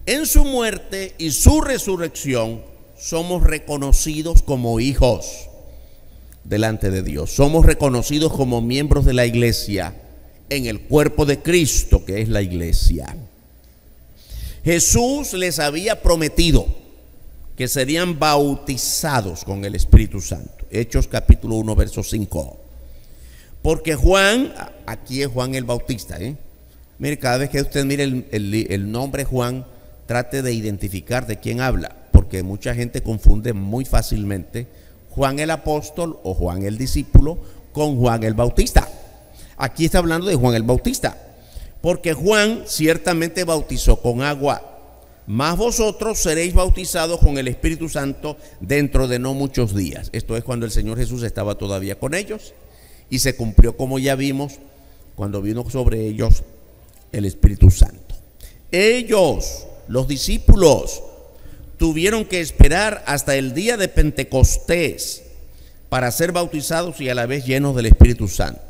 En su muerte y su resurrección somos reconocidos como hijos delante de Dios. Somos reconocidos como miembros de la iglesia en el cuerpo de Cristo, que es la iglesia. Jesús les había prometido que serían bautizados con el Espíritu Santo. Hechos capítulo 1, verso 5. Porque Juan, aquí es Juan el Bautista, Mire, cada vez que usted mire el nombre Juan, trate de identificar de quién habla, porque mucha gente confunde muy fácilmente Juan el apóstol o Juan el discípulo con Juan el Bautista. Aquí está hablando de Juan el Bautista, porque Juan ciertamente bautizó con agua, mas vosotros seréis bautizados con el Espíritu Santo dentro de no muchos días. Esto es cuando el Señor Jesús estaba todavía con ellos y se cumplió, como ya vimos, cuando vino sobre ellos el Espíritu Santo. Ellos, los discípulos, tuvieron que esperar hasta el día de Pentecostés para ser bautizados y a la vez llenos del Espíritu Santo.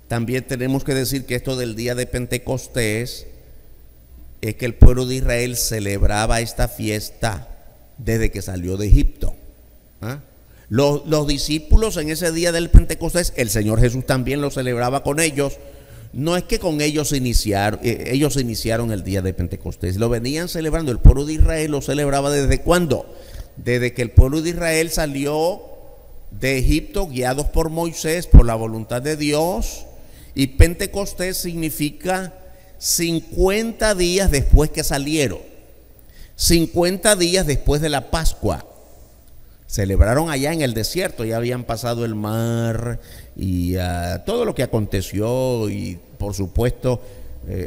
También tenemos que decir que esto del día de Pentecostés es que el pueblo de Israel celebraba esta fiesta desde que salió de Egipto. Los discípulos en ese día del Pentecostés, el Señor Jesús también lo celebraba con ellos. No es que con ellos iniciaron el día de Pentecostés, lo venían celebrando. El pueblo de Israel lo celebraba ¿desde cuándo? Desde que el pueblo de Israel salió de Egipto, guiados por Moisés, por la voluntad de Dios. Y Pentecostés significa 50 días después que salieron, 50 días después de la Pascua. Celebraron allá en el desierto, ya habían pasado el mar y todo lo que aconteció, y por supuesto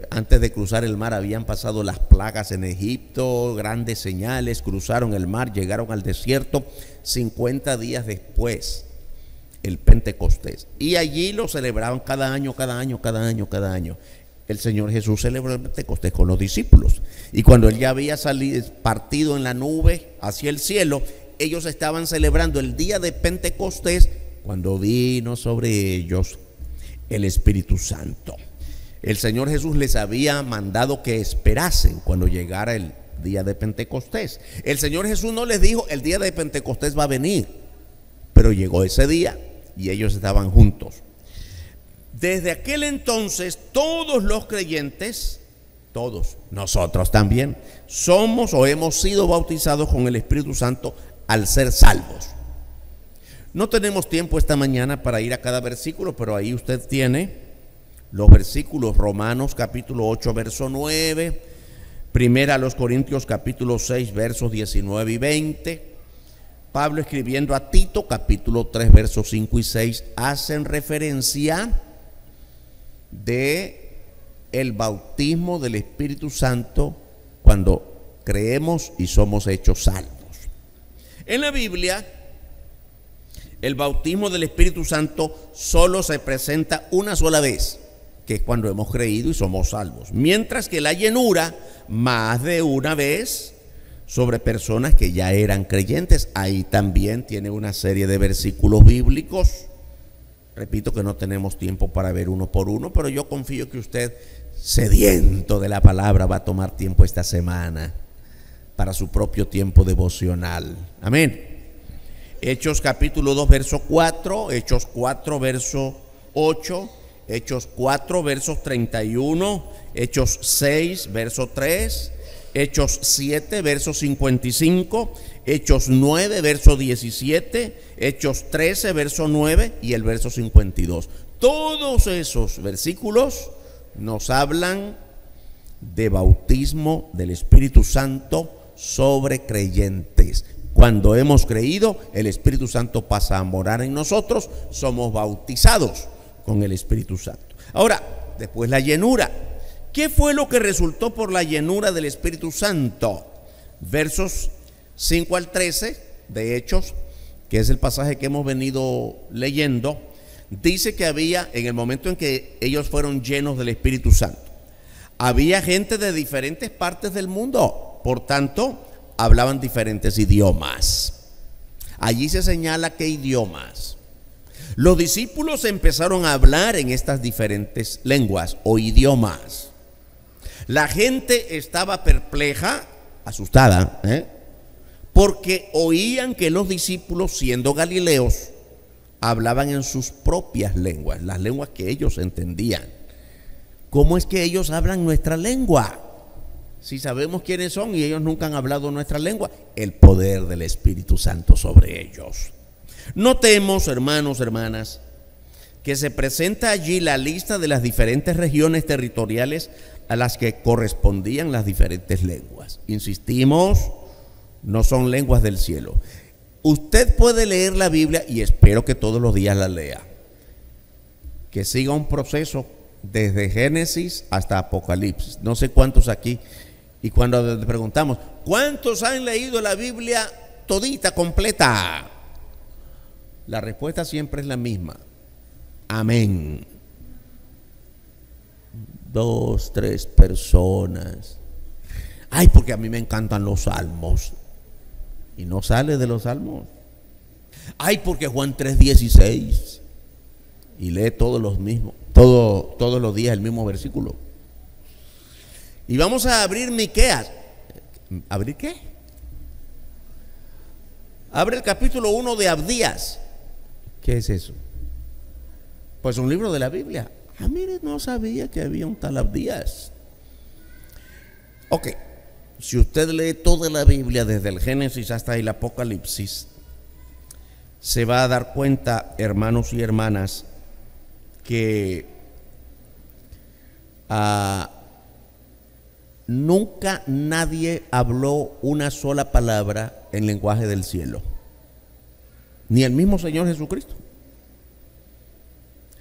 Antes de cruzar el mar habían pasado las plagas en Egipto, grandes señales, cruzaron el mar, llegaron al desierto. 50 días después, el Pentecostés. Y allí lo celebraban cada año. El Señor Jesús celebró el Pentecostés con los discípulos. Y cuando Él ya había partido en la nube hacia el cielo, ellos estaban celebrando el día de Pentecostés cuando vino sobre ellos el Espíritu Santo. El Señor Jesús les había mandado que esperasen cuando llegara el día de Pentecostés. El Señor Jesús no les dijo: el día de Pentecostés va a venir. Pero llegó ese día y ellos estaban juntos. Desde aquel entonces, todos los creyentes, todos, nosotros también, somos o hemos sido bautizados con el Espíritu Santo al ser salvos. No tenemos tiempo esta mañana para ir a cada versículo, pero ahí usted tiene los versículos. Romanos capítulo 8 verso 9, Primera a los Corintios capítulo 6 versos 19 y 20, Pablo escribiendo a Tito capítulo 3 versos 5 y 6 hacen referencia de el bautismo del Espíritu Santo cuando creemos y somos hechos salvos. En la Biblia, el bautismo del Espíritu Santo solo se presenta una sola vez, que es cuando hemos creído y somos salvos, mientras que la llenura más de una vez sobre personas que ya eran creyentes. Ahí también tiene una serie de versículos bíblicos. Repito que no tenemos tiempo para ver uno por uno, pero yo confío que usted, sediento de la palabra, va a tomar tiempo esta semana para su propio tiempo devocional. Amén. Hechos capítulo 2 verso 4, Hechos 4 verso 8, Hechos 4 versos 31, Hechos 6 verso 3, Hechos 7 verso 55, Hechos 9 verso 17, Hechos 13 verso 9 y el verso 52. Todos esos versículos nos hablan de bautismo del Espíritu Santo sobre creyentes. Cuando hemos creído, el Espíritu Santo pasa a morar en nosotros, somos bautizados con el Espíritu Santo. Ahora, después la llenura. ¿Qué fue lo que resultó por la llenura del Espíritu Santo? Versos 5 al 13 de Hechos, que es el pasaje que hemos venido leyendo, dice que había, en el momento en que ellos fueron llenos del Espíritu Santo, había gente de diferentes partes del mundo, por tanto, hablaban diferentes idiomas. Allí se señala qué idiomas. Los discípulos empezaron a hablar en estas diferentes lenguas o idiomas. La gente estaba perpleja, asustada, porque oían que los discípulos, siendo galileos, hablaban en sus propias lenguas, las lenguas que ellos entendían. ¿Cómo es que ellos hablan nuestra lengua? Si sabemos quiénes son y ellos nunca han hablado nuestra lengua. El poder del Espíritu Santo sobre ellos. Notemos, hermanos, hermanas, que se presenta allí la lista de las diferentes regiones territoriales a las que correspondían las diferentes lenguas. Insistimos, no son lenguas del cielo. Usted puede leer la Biblia, y espero que todos los días la lea, que siga un proceso desde Génesis hasta Apocalipsis. No sé cuántos aquí, y cuando le preguntamos, ¿cuántos han leído la Biblia todita, completa? La respuesta siempre es la misma: amén. 2, 3 personas. Ay, porque a mí me encantan los salmos. Y no sale de los salmos. Ay, porque Juan 3:16. Y lee todos los mismos, todos los días el mismo versículo. Y vamos a abrir Miqueas. ¿Abrir qué? Abre el capítulo 1 de Abdías. ¿Qué es eso? Pues un libro de la Biblia. Ah, mire, no sabía que había un tal Abdías. Ok, si usted lee toda la Biblia desde el Génesis hasta el Apocalipsis, se va a dar cuenta, hermanos y hermanas, que nunca nadie habló una sola palabra en lenguaje del cielo, ni el mismo Señor Jesucristo.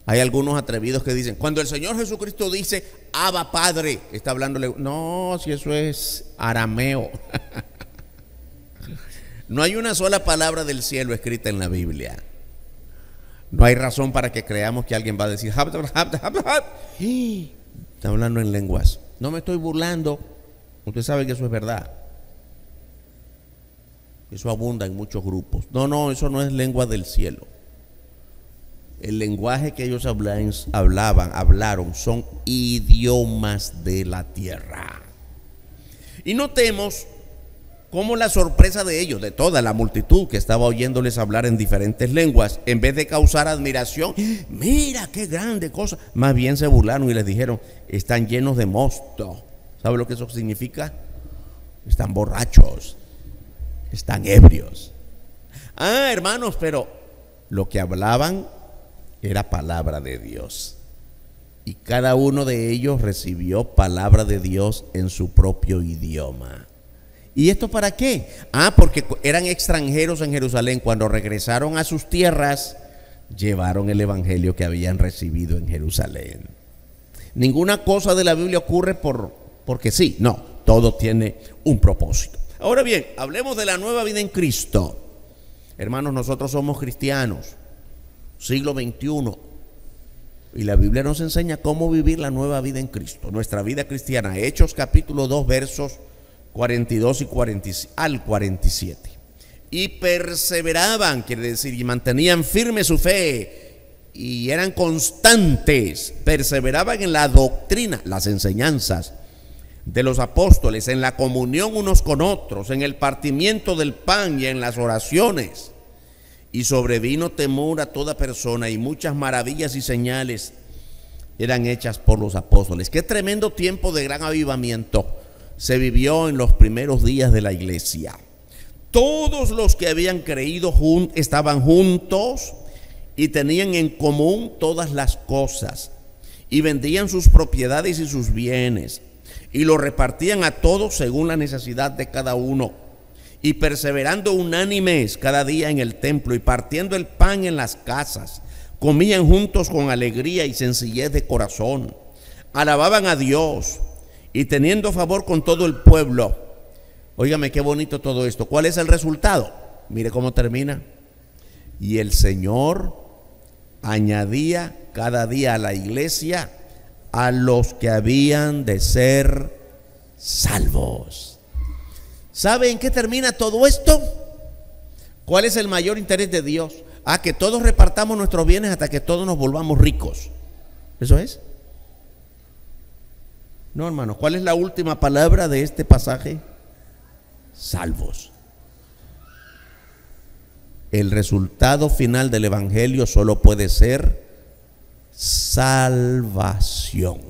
Hay algunos atrevidos que dicen, cuando el Señor Jesucristo dice Abba Padre, está hablándole. No, si eso es arameo. No hay una sola palabra del cielo escrita en la Biblia. No hay razón para que creamos que alguien va a decir está hablando en lenguas. No me estoy burlando. Usted sabe que eso es verdad. Eso abunda en muchos grupos. No, eso no es lengua del cielo. El lenguaje que ellos hablaron son idiomas de la tierra. Y notemos cómo la sorpresa de ellos, de toda la multitud que estaba oyéndoles hablar en diferentes lenguas, en vez de causar admiración, mira qué grande cosa, más bien se burlaron y les dijeron, están llenos de mosto. ¿Sabe lo que eso significa? Están borrachos, están ebrios. Hermanos, pero lo que hablaban era palabra de Dios. Y cada uno de ellos recibió palabra de Dios en su propio idioma. ¿Y esto para qué? Porque eran extranjeros en Jerusalén. Cuando regresaron a sus tierras, llevaron el evangelio que habían recibido en Jerusalén. Ninguna cosa de la Biblia ocurre porque sí, no, todo tiene un propósito. Ahora bien, hablemos de la nueva vida en Cristo. Hermanos, nosotros somos cristianos, siglo XXI, y la Biblia nos enseña cómo vivir la nueva vida en Cristo, nuestra vida cristiana. Hechos capítulo 2 versos 42 al 47. Y perseveraban, quiere decir, y mantenían firme su fe, y eran constantes, perseveraban en la doctrina, las enseñanzas de los apóstoles, en la comunión unos con otros, en el partimiento del pan y en las oraciones. Y sobrevino temor a toda persona, y muchas maravillas y señales eran hechas por los apóstoles. Qué tremendo tiempo de gran avivamiento se vivió en los primeros días de la iglesia. Todos los que habían creído estaban juntos y tenían en común todas las cosas, y vendían sus propiedades y sus bienes, y lo repartían a todos según la necesidad de cada uno. Y perseverando unánimes cada día en el templo y partiendo el pan en las casas, comían juntos con alegría y sencillez de corazón, alababan a Dios y teniendo favor con todo el pueblo. Óigame qué bonito todo esto. ¿Cuál es el resultado? Mire cómo termina. Y el Señor añadía cada día a la iglesia a los que habían de ser salvos. ¿Sabe en qué termina todo esto? ¿Cuál es el mayor interés de Dios? Que todos repartamos nuestros bienes hasta que todos nos volvamos ricos. ¿Eso es? No, hermanos. ¿Cuál es la última palabra de este pasaje? Salvos. El resultado final del evangelio solo puede ser salvación.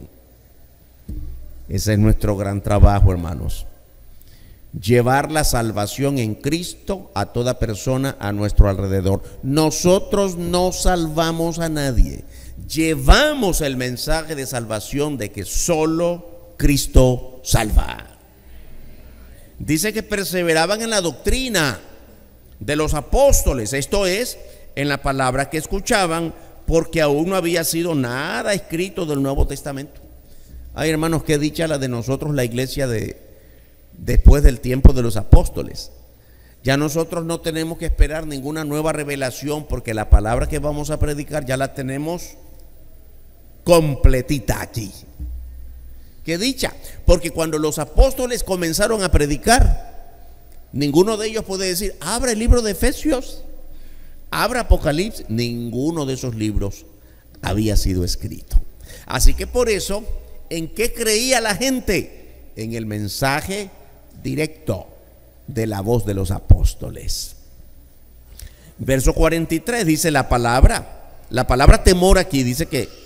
Ese es nuestro gran trabajo, hermanos. Llevar la salvación en Cristo a toda persona a nuestro alrededor. Nosotros no salvamos a nadie. Llevamos el mensaje de salvación de que solo Cristo salva. Dice que perseveraban en la doctrina de los apóstoles, esto es, en la palabra que escuchaban, porque aún no había sido nada escrito del Nuevo Testamento. Ay, hermanos, qué dicha la de nosotros, la iglesia después del tiempo de los apóstoles. Ya nosotros no tenemos que esperar ninguna nueva revelación, porque la palabra que vamos a predicar ya la tenemos completita aquí. Qué dicha, porque cuando los apóstoles comenzaron a predicar, ninguno de ellos puede decir, abra el libro de Efesios, abra Apocalipsis. Ninguno de esos libros había sido escrito. Así que por eso, ¿en qué creía la gente? En el mensaje directo de la voz de los apóstoles. Verso 43 dice la palabra temor aquí, dice que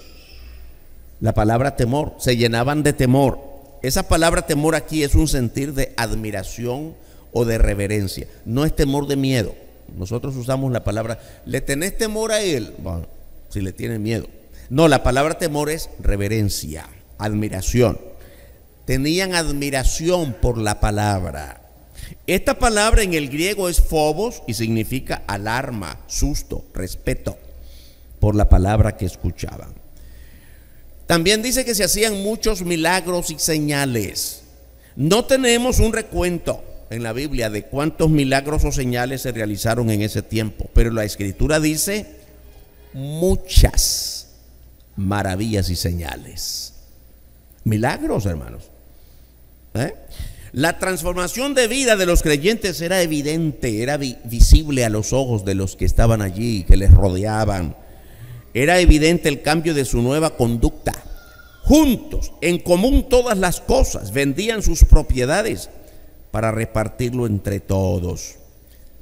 la palabra temor, se llenaban de temor. Esa palabra temor aquí es un sentir de admiración o de reverencia. No es temor de miedo. Nosotros usamos la palabra, ¿le tenés temor a él? Bueno, si le tiene miedo. No, la palabra temor es reverencia, admiración. Tenían admiración por la palabra. Esta palabra en el griego es phobos y significa alarma, susto, respeto por la palabra que escuchaban. También dice que se hacían muchos milagros y señales. No tenemos un recuento en la Biblia de cuántos milagros o señales se realizaron en ese tiempo, pero la Escritura dice muchas maravillas y señales. Milagros, hermanos. La transformación de vida de los creyentes era evidente, era visible a los ojos de los que estaban allí, que les rodeaban. Era evidente el cambio de su nueva conducta. Juntos, en común todas las cosas, vendían sus propiedades para repartirlo entre todos.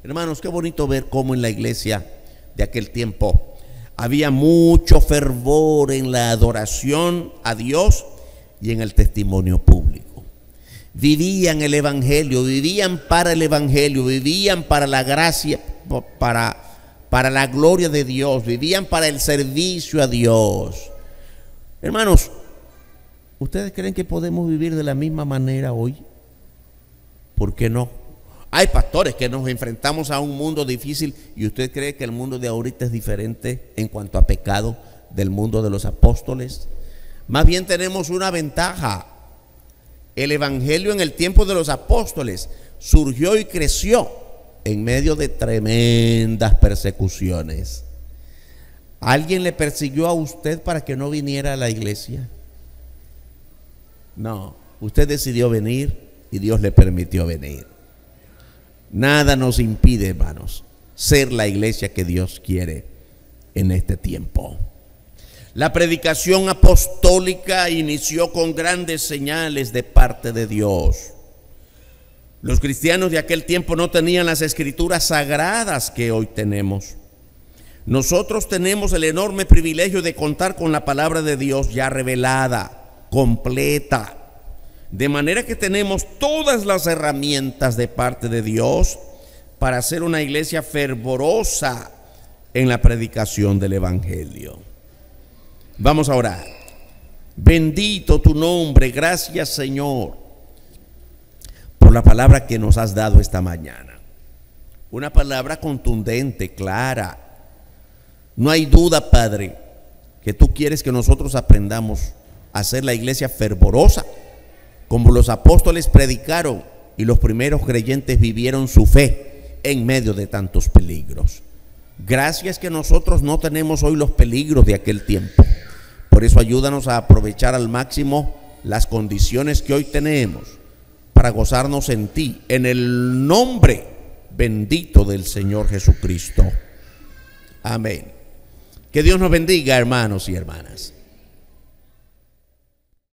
Hermanos, qué bonito ver cómo en la iglesia de aquel tiempo había mucho fervor en la adoración a Dios y en el testimonio público. Vivían el evangelio, vivían para el evangelio, vivían para la gracia, para la gloria de Dios, vivían para el servicio a Dios. Hermanos, ¿ustedes creen que podemos vivir de la misma manera hoy? ¿Por qué no? Hay pastores que nos enfrentamos a un mundo difícil, y usted cree que el mundo de ahorita es diferente en cuanto a pecado del mundo de los apóstoles. Más bien tenemos una ventaja. El evangelio en el tiempo de los apóstoles surgió y creció en medio de tremendas persecuciones. ¿Alguien le persiguió a usted para que no viniera a la iglesia? No, usted decidió venir y Dios le permitió venir. Nada nos impide, hermanos, ser la iglesia que Dios quiere en este tiempo. La predicación apostólica inició con grandes señales de parte de Dios. Los cristianos de aquel tiempo no tenían las escrituras sagradas que hoy tenemos. Nosotros tenemos el enorme privilegio de contar con la palabra de Dios ya revelada, completa. De manera que tenemos todas las herramientas de parte de Dios para ser una iglesia fervorosa en la predicación del evangelio. Vamos a orar. Bendito tu nombre, gracias Señor por la palabra que nos has dado esta mañana. Una palabra contundente, clara. No hay duda, Padre, que tú quieres que nosotros aprendamos a ser la iglesia fervorosa, como los apóstoles predicaron y los primeros creyentes vivieron su fe en medio de tantos peligros. Gracias que nosotros no tenemos hoy los peligros de aquel tiempo. Por eso ayúdanos a aprovechar al máximo las condiciones que hoy tenemos para gozarnos en ti, en el nombre bendito del Señor Jesucristo. Amén. Que Dios nos bendiga, hermanos y hermanas.